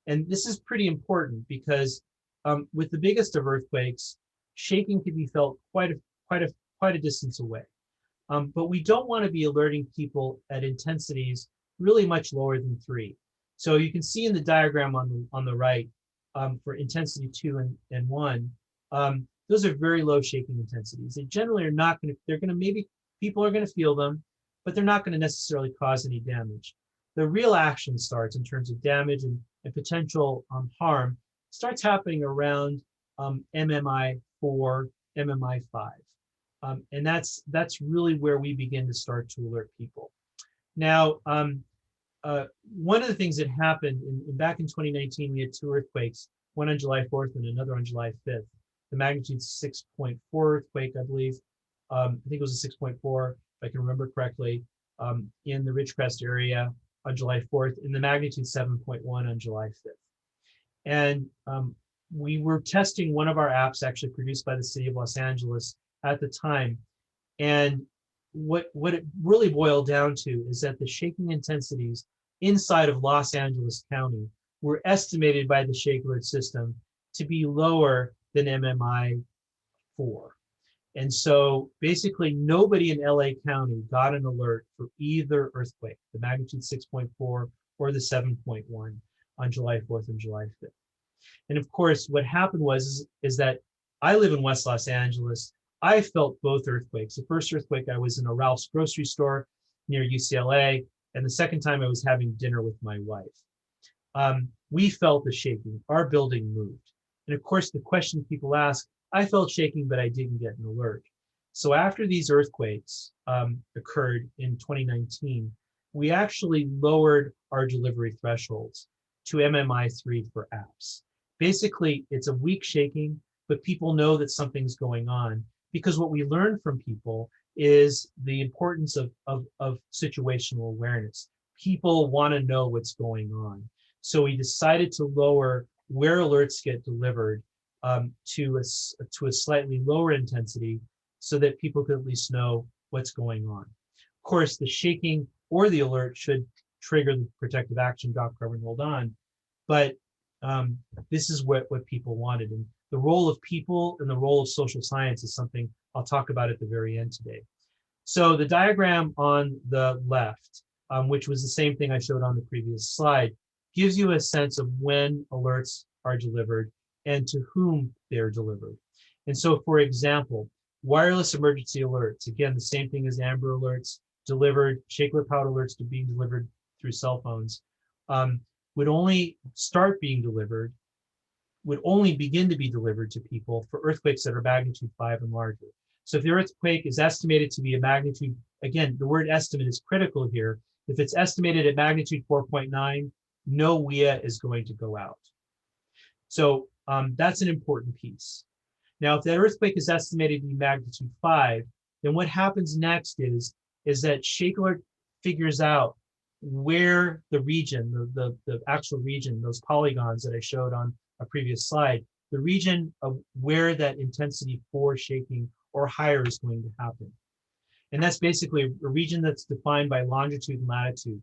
And this is pretty important because with the biggest of earthquakes, shaking can be felt quite a distance away. But we don't want to be alerting people at intensities really much lower than 3. So you can see in the diagram on the right for intensity 2 and 1, those are very low shaking intensities. They generally are not going to, they're going to maybe, people are going to feel them, but they're not going to necessarily cause any damage. The real action starts in terms of damage and potential harm starts happening around MMI 4, MMI 5. And that's really where we begin to start to alert people. Now, one of the things that happened back in 2019, we had 2 earthquakes, one on July 4th and another on July 5th. The magnitude 6.4 earthquake, I believe. I think it was a 6.4, if I can remember correctly, in the Ridgecrest area on July 4th, and the magnitude 7.1 on July 5th. And we were testing one of our apps actually produced by the city of Los Angeles at the time. And what it really boiled down to is that the shaking intensities inside of Los Angeles County were estimated by the ShakeAlert system to be lower than MMI 4. And so basically nobody in LA County got an alert for either earthquake, the magnitude 6.4 or the 7.1 on July 4th and July 5th. And of course, what happened is that I live in West Los Angeles. I felt both earthquakes. The first earthquake, I was in a Ralph's grocery store near UCLA. And the second time I was having dinner with my wife. We felt the shaking, our building moved. And of course, the question people ask, I felt shaking, but I didn't get an alert. So after these earthquakes occurred in 2019, we actually lowered our delivery thresholds to MMI 3 for apps. Basically, it's a weak shaking, but people know that something's going on because what we learned from people is the importance of situational awareness. People want to know what's going on. So we decided to lower where alerts get delivered to a slightly lower intensity so that people could at least know what's going on. Of course, the shaking or the alert should trigger the protective action, drop, cover, and hold on. But this is what people wanted. And the role of people and the role of social science is something I'll talk about at the very end today. So the diagram on the left, which was the same thing I showed on the previous slide, gives you a sense of when alerts are delivered and to whom they're delivered. And so, for example, wireless emergency alerts, again, the same thing as Amber alerts, delivered, ShakeAlert-powered alerts to being delivered through cell phones, would only start being delivered, would only begin to be delivered to people for earthquakes that are magnitude 5 and larger. So if the earthquake is estimated to be a magnitude, again, the word estimate is critical here. If it's estimated at magnitude 4.9, no WIA is going to go out. So that's an important piece. Now, if that earthquake is estimated to be magnitude 5, then what happens next is that ShakeAlert figures out where the region, the actual region, those polygons that I showed on a previous slide, the region of where that intensity 4 shaking or higher is going to happen. And that's basically a region that's defined by longitude and latitude.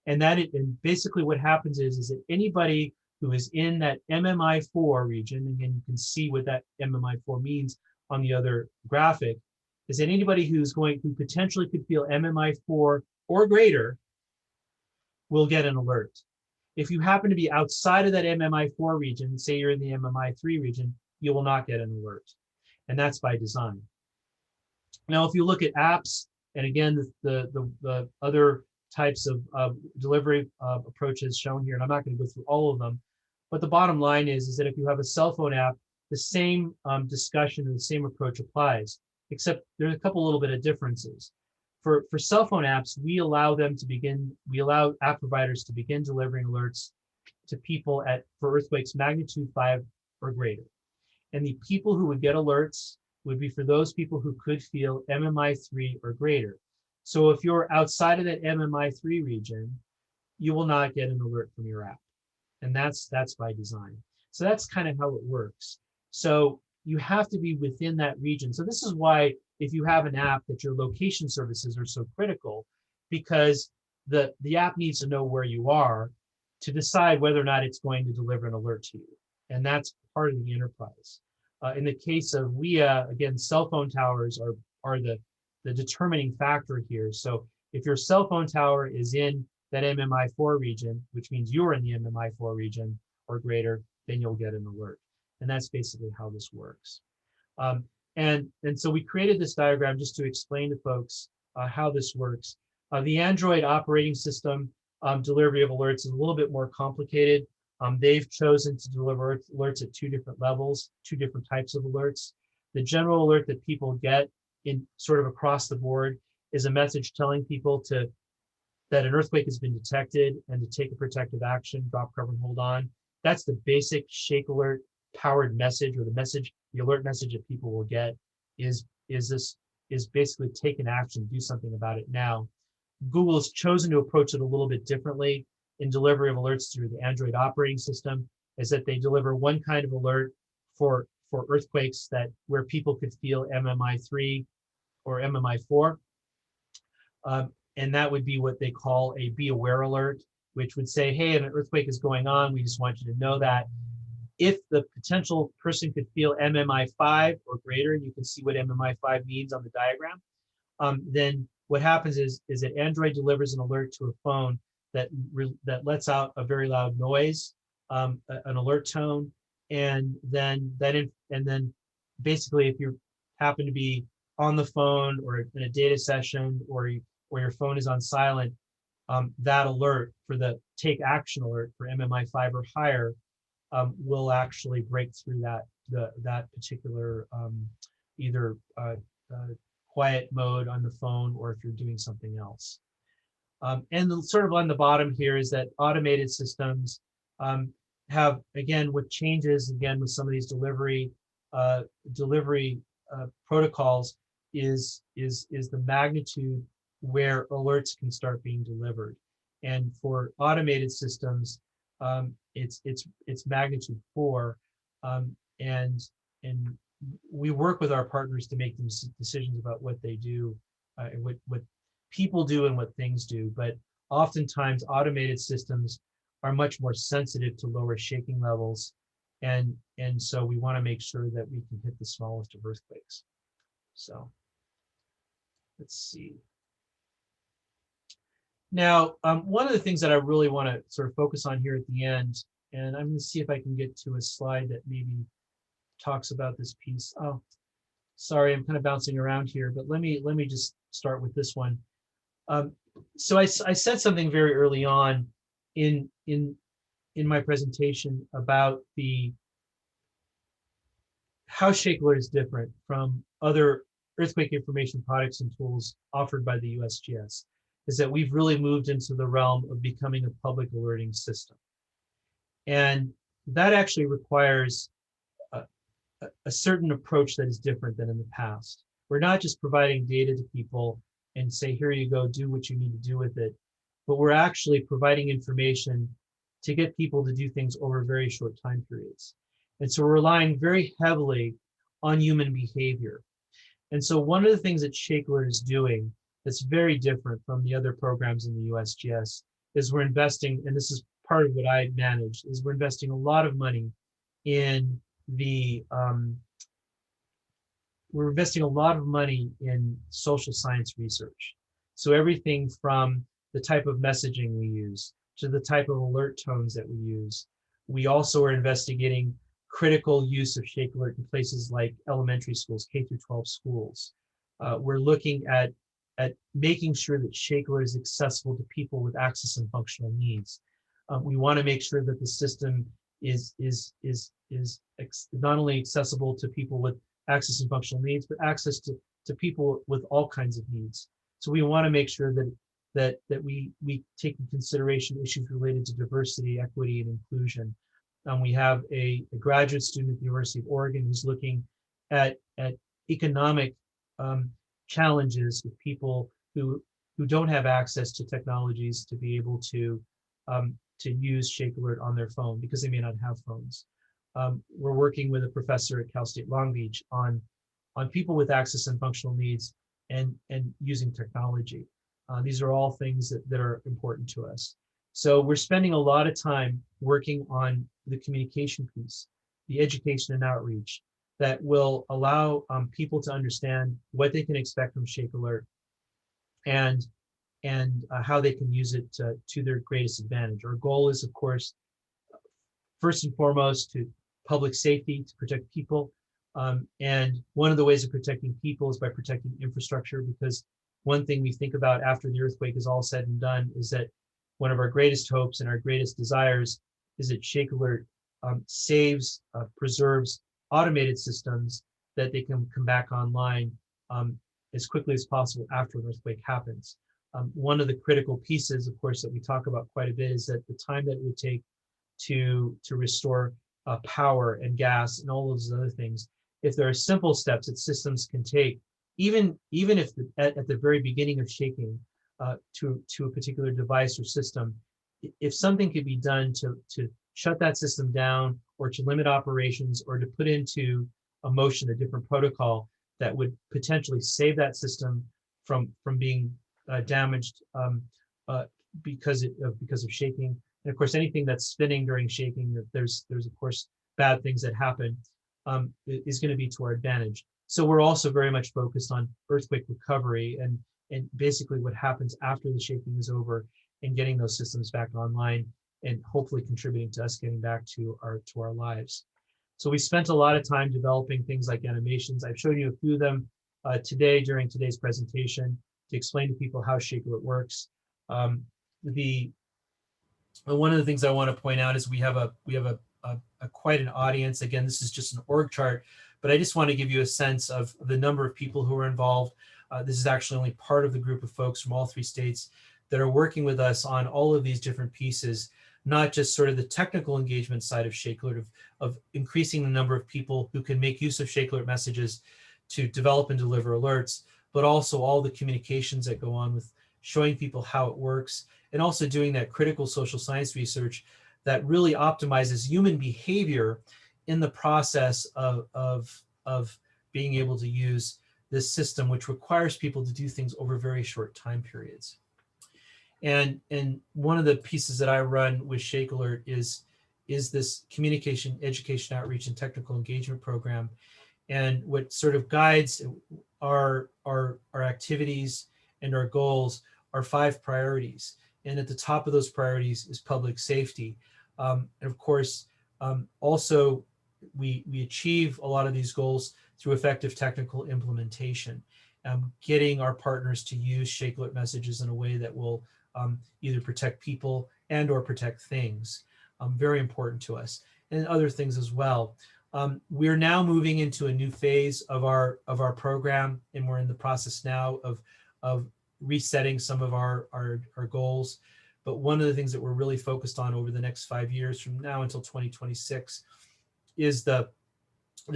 And basically what happens is that anybody who is in that MMI 4 region, again, you can see what that MMI 4 means on the other graphic, is that anybody who potentially could feel MMI 4 or greater will get an alert. If you happen to be outside of that MMI 4 region, say you're in the MMI 3 region, you will not get an alert. And that's by design. Now, if you look at apps, and again, the other types of delivery approaches shown here, and I'm not going to go through all of them, but the bottom line is that if you have a cell phone app, the same discussion and the same approach applies, except there's a couple little bit of differences. For cell phone apps, we allow app providers to begin delivering alerts to people for earthquakes magnitude 5 or greater. And the people who would get alerts would be for those people who could feel MMI 3 or greater. So if you're outside of that MMI 3 region, you will not get an alert from your app. And that's by design. So that's kind of how it works. So you have to be within that region. So this is why if you have an app, that your location services are so critical, because the app needs to know where you are to decide whether or not it's going to deliver an alert to you. And that's part of the enterprise. In the case of WIA, again, cell phone towers are the determining factor here. So if your cell phone tower is in that MMI4 region, which means you're in the MMI4 region or greater, then you'll get an alert. And that's basically how this works. And so we created this diagram just to explain to folks how this works. The Android operating system delivery of alerts is a little bit more complicated. They've chosen to deliver alerts at 2 different levels, 2 different types of alerts. The general alert that people get in sort of across the board is a message telling people that an earthquake has been detected and to take a protective action, drop, cover, and hold on. That's the basic ShakeAlert powered message, or the alert message that people will get is basically take an action, do something about it now. Google has chosen to approach it a little bit differently in delivery of alerts through the Android operating system, is that they deliver one kind of alert for earthquakes where people could feel MMI3 or MMI4. And that would be what they call a be aware alert, which would say, hey, an earthquake is going on. We just want you to know that. If the potential person could feel MMI5 or greater, and you can see what MMI5 means on the diagram, then what happens is that Android delivers an alert to a phone that lets out a very loud noise, an alert tone, and then basically if you happen to be on the phone or in a data session or your phone is on silent, that alert for the take action alert for MMI5 or higher will actually break through that particular either quiet mode on the phone, or if you're doing something else. And sort of on the bottom here is that automated systems have, again, what changes again with some of these delivery protocols is the magnitude where alerts can start being delivered. And for automated systems, it's magnitude 4, and we work with our partners to make decisions about what they do, and what people do and what things do. But oftentimes automated systems are much more sensitive to lower shaking levels, and so we want to make sure that we can hit the smallest of earthquakes. So let's see. Now, one of the things that I really want to sort of focus on here at the end, and I'm going to see if I can get to a slide that maybe talks about this piece. Oh, sorry, I'm kind of bouncing around here, but let me just start with this one. So I said something very early on in my presentation about how ShakeAlert is different from other earthquake information products and tools offered by the USGS, is that we've really moved into the realm of becoming a public alerting system. And that actually requires a certain approach that is different than in the past. We're not just providing data to people and say, here you go, do what you need to do with it, but we're actually providing information to get people to do things over very short time periods. And so we're relying very heavily on human behavior. And so one of the things that ShakeAlert is doing that's very different from the other programs in the USGS is we're investing, and this is part of what I manage, is we're investing a lot of money in we're investing a lot of money in social science research. So everything from the type of messaging we use to the type of alert tones that we use. We also are investigating critical use of ShakeAlert in places like elementary schools, K through 12 schools. We're looking at making sure that ShakeAlert is accessible to people with access and functional needs. We want to make sure that the system is not only accessible to people with access and functional needs, but access to people with all kinds of needs. So we want to make sure that we take in consideration issues related to diversity, equity, and inclusion. We have a graduate student at the University of Oregon who's looking at economic challenges with people who don't have access to technologies to be able to use ShakeAlert on their phone because they may not have phones. We're working with a professor at Cal State Long Beach on people with access and functional needs and using technology. These are all things that are important to us. So we're spending a lot of time working on the communication piece, the education and outreach, that will allow people to understand what they can expect from ShakeAlert and how they can use it to their greatest advantage. Our goal is, of course, first and foremost, to public safety, to protect people. And one of the ways of protecting people is by protecting infrastructure, because one thing we think about after the earthquake is all said and done is that one of our greatest hopes and our greatest desires is that ShakeAlert saves, preserves automated systems that they can come back online as quickly as possible after an earthquake happens. One of the critical pieces, of course, that we talk about quite a bit is that the time that it would take to restore power and gas and all those other things. If there are simple steps that systems can take, even if at the very beginning of shaking to a particular device or system, if something could be done to shut that system down or to limit operations or to put into a motion a different protocol that would potentially save that system from being damaged because of shaking. And of course, anything that's spinning during shaking, there's of course bad things that happen, is going to be to our advantage. So we're also very much focused on earthquake recovery and basically what happens after the shaking is over and getting those systems back online and hopefully contributing to us getting back to our lives. So we spent a lot of time developing things like animations. I've shown you a few of them today during today's presentation to explain to people how ShakeAlert works. One of the things I want to point out is we have a quite an audience. Again, this is just an org chart, but I just want to give you a sense of the number of people who are involved. This is actually only part of the group of folks from all 3 states that are working with us on all of these different pieces, not just sort of the technical engagement side of ShakeAlert, of increasing the number of people who can make use of ShakeAlert messages to develop and deliver alerts, but also all the communications that go on with showing people how it works, and also doing that critical social science research that really optimizes human behavior in the process of being able to use this system, which requires people to do things over very short time periods. And one of the pieces that I run with ShakeAlert is this communication, education, outreach, and technical engagement program. And what sort of guides our activities and our goals are 5 priorities. And at the top of those priorities is public safety. And of course, also we achieve a lot of these goals through effective technical implementation, getting our partners to use ShakeAlert messages in a way that will either protect people and or protect things. Very important to us, and other things as well. We're now moving into a new phase of our program, and we're in the process now of resetting some of our goals. But one of the things that we're really focused on over the next 5 years from now until 2026 is the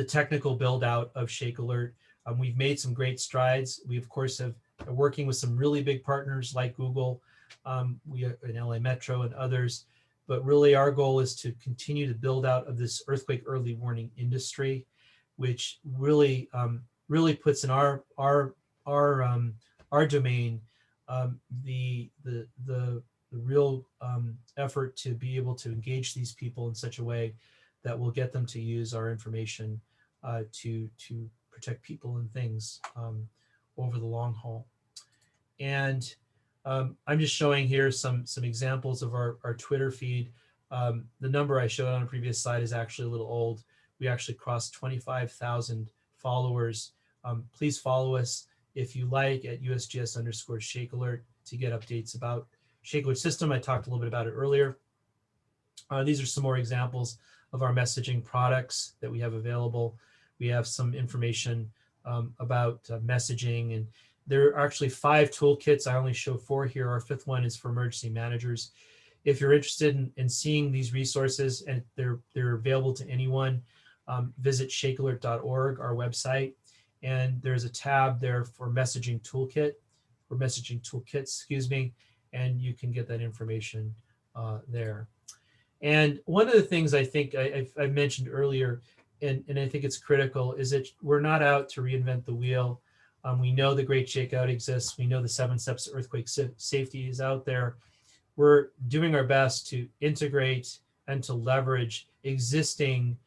technical build out of ShakeAlert. We've made some great strides. We of course are working with some really big partners like Google, we in LA Metro and others. But really our goal is to continue to build out of this earthquake early warning industry, which really really puts in our domain the real effort to be able to engage these people in such a way that will get them to use our information to protect people and things over the long haul. And I'm just showing here some examples of our Twitter feed. The number I showed on a previous slide is actually a little old. We actually crossed 25,000 followers. Please follow us if you like at USGS_ShakeAlert to get updates about ShakeAlert system. I talked a little bit about it earlier. These are some more examples of our messaging products that we have available. We have some information about messaging, and there are actually 5 toolkits. I only show 4 here. Our 5th one is for emergency managers. If you're interested in seeing these resources, and they're available to anyone, visit shakealert.org, our website, and there's a tab there for messaging toolkit, or messaging toolkits, excuse me, and you can get that information there. And one of the things I think I mentioned earlier, and I think it's critical, is that we're not out to reinvent the wheel. We know the Great Shakeout exists. We know the 7 steps to earthquake safety is out there. We're doing our best to integrate and to leverage existing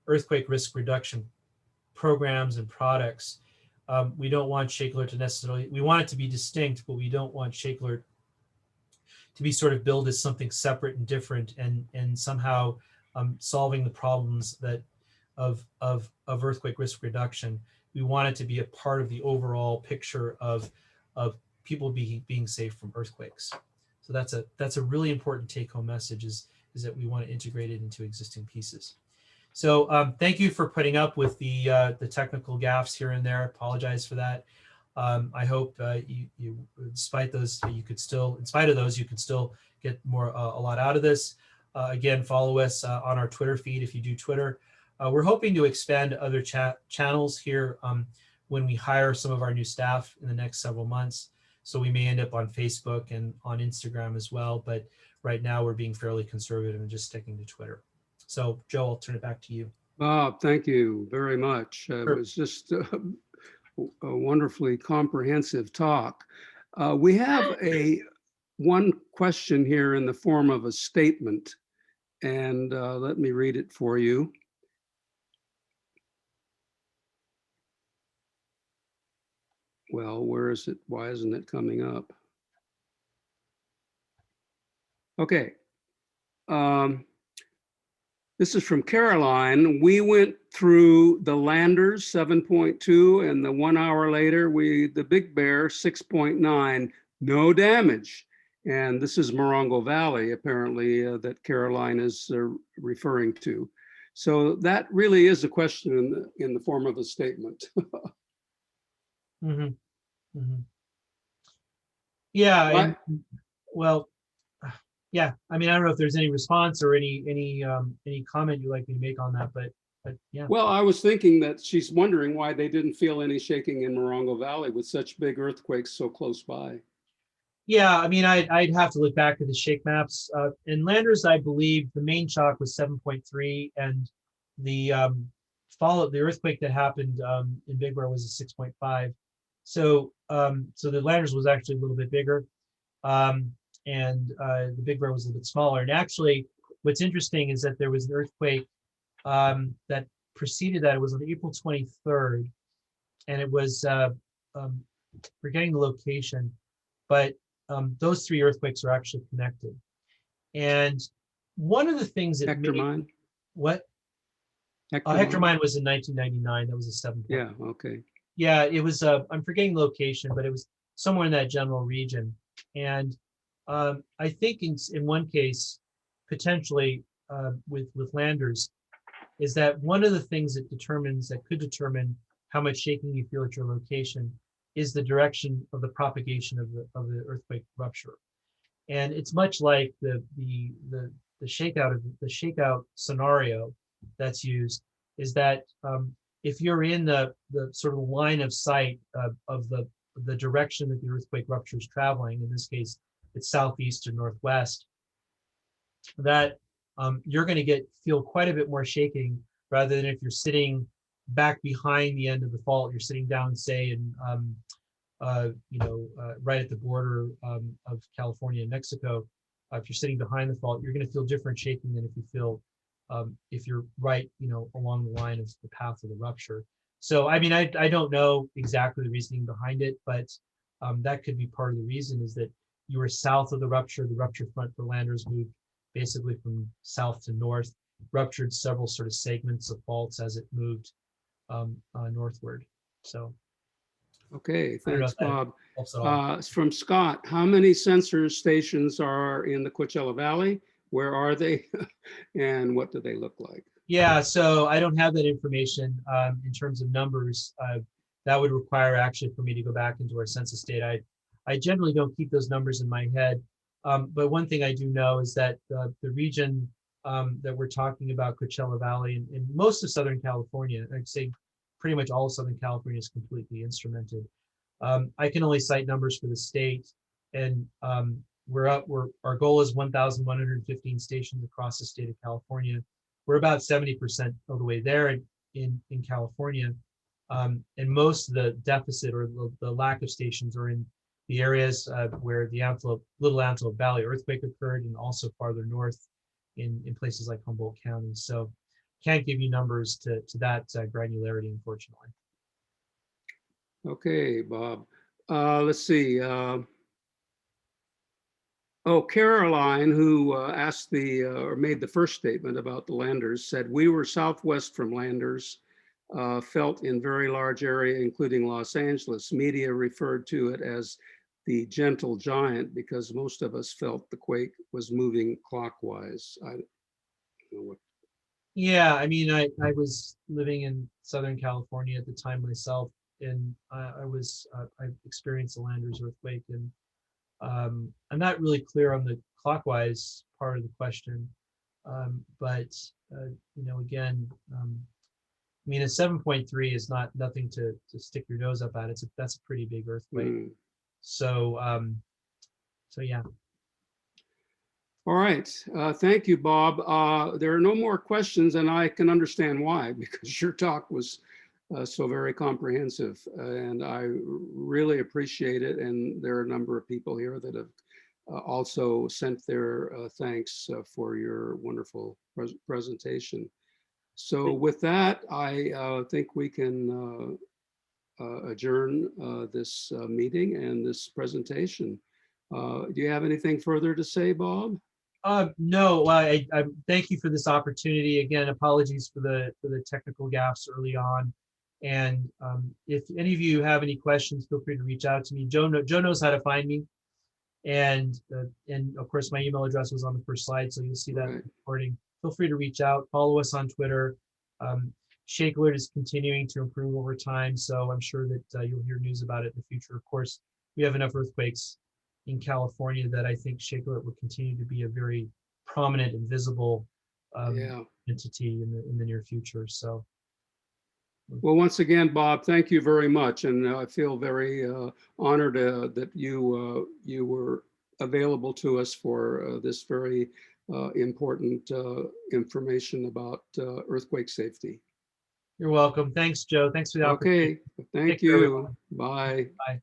earthquake risk reduction programs and products. We don't want ShakeAlert to necessarily, we want it to be distinct, but we don't want ShakeAlert to be sort of billed as something separate and different and somehow solving the problems that of earthquake risk reduction. We want it to be a part of the overall picture of people being safe from earthquakes. So that's a really important take-home message is that we want to integrate it into existing pieces. So thank you for putting up with the technical gaffes here and there. I apologize for that. I hope you, despite those, you could still, in spite of those, you could still get more a lot out of this. Again, follow us on our Twitter feed if you do Twitter. We're hoping to expand other channels here when we hire some of our new staff in the next several months. So we may end up on Facebook and on Instagram as well. But right now we're being fairly conservative and just sticking to Twitter. So Joe, I'll turn it back to you. Bob, thank you very much. It was just a wonderfully comprehensive talk. We have one question here in the form of a statement, and let me read it for you. Well, where is it? Why isn't it coming up? Okay. This is from Caroline. We went through the Landers 7.2 and the 1 hour later, the Big Bear 6.9, no damage. And this is Morongo Valley, apparently, that Caroline is referring to. So that really is a question in the form of a statement. Mm-hmm. Mm-hmm. Yeah, and, well, yeah. I mean, I don't know if there's any response or any comment you'd like me to make on that, but yeah. Well, I was thinking that she's wondering why they didn't feel any shaking in Morongo Valley with such big earthquakes so close by. Yeah, I mean, I'd have to look back at the shake maps. In Landers, I believe the main shock was 7.3, and the the earthquake that happened in Big Bear was a 6.5. So so the Landers was actually a little bit bigger, and the Big Bear was a bit smaller. And actually, what's interesting is that there was an earthquake that preceded that. It was on April 23rd, and it was forgetting the location, but those three earthquakes are actually connected. And one of the things that Hector Mine? What? Hector Mine was in 1999. That was a 7. Yeah, okay. Yeah, it was, I'm forgetting the location, but it was somewhere in that general region. And I think in one case, potentially with Landers, is that one of the things that could determine how much shaking you feel at your location is the direction of the propagation of the earthquake rupture. And it's much like the shakeout scenario that's used, is that if you're in the sort of line of sight of the direction that the earthquake rupture is traveling, in this case, it's southeast or northwest, that you're going to feel quite a bit more shaking rather than if you're sitting back behind the end of the fault. You're sitting down, say, in right at the border of California and Mexico. If you're sitting behind the fault, you're going to feel different shaking than if you feel if you're right, along the line of the path of the rupture. So, I mean, I don't know exactly the reasoning behind it, but that could be part of the reason, is that you were south of the rupture front for Landers moved basically from south to north, ruptured several sort of segments of faults as it moved northward. So. Okay, thanks, Bob. It's from Scott. How many sensor stations are in the Coachella Valley? Where are they? And what do they look like? Yeah, so I don't have that information in terms of numbers. That would require actually for me to go back into our census data. I generally don't keep those numbers in my head. But one thing I do know is that the region that we're talking about, Coachella Valley, and most of Southern California, I'd say pretty much all of Southern California is completely instrumented. I can only cite numbers for the state, and our goal is 1,115 stations across the state of California. We're about 70% of the way there in California, and most of the deficit or the lack of stations are in the areas where the Little Antelope Valley earthquake occurred, and also farther north in places like Humboldt County. So can't give you numbers to that granularity, unfortunately. Okay, Bob. Let's see. Oh, Caroline, who asked or made the first statement about the landers, said, we were southwest from landers, felt in very large area, including Los Angeles. Media referred to it as the gentle giant because most of us felt the quake was moving clockwise. I don't know what. Yeah, I mean, I was living in Southern California at the time myself, and I experienced the Landers earthquake, and I'm not really clear on the clockwise part of the question, but again, I mean, a 7.3 is nothing to stick your nose up at. That's a pretty big earthquake. So yeah. All right, thank you, Bob. There are no more questions, and I can understand why, because your talk was so very comprehensive, and I really appreciate it. And there are a number of people here that have also sent their thanks for your wonderful presentation. So with that, I think we can adjourn this meeting and this presentation. Do you have anything further to say, Bob? No, I thank you for this opportunity. Again, apologies for the technical gaffes early on. And if any of you have any questions, feel free to reach out to me. Joe knows how to find me. And of course, my email address was on the first slide, so you'll see that in the recording. Feel free to reach out, follow us on Twitter. ShakeAlert is continuing to improve over time, so I'm sure that you'll hear news about it in the future. Of course, we have enough earthquakes in California that I think ShakeAlert will continue to be a very prominent and visible entity in the near future. So, well, once again, Bob, thank you very much, and I feel very honored that you were available to us for this very important information about earthquake safety. You're welcome. Thanks, Joe. Thanks for the opportunity. Okay, thank you. Bye. Bye.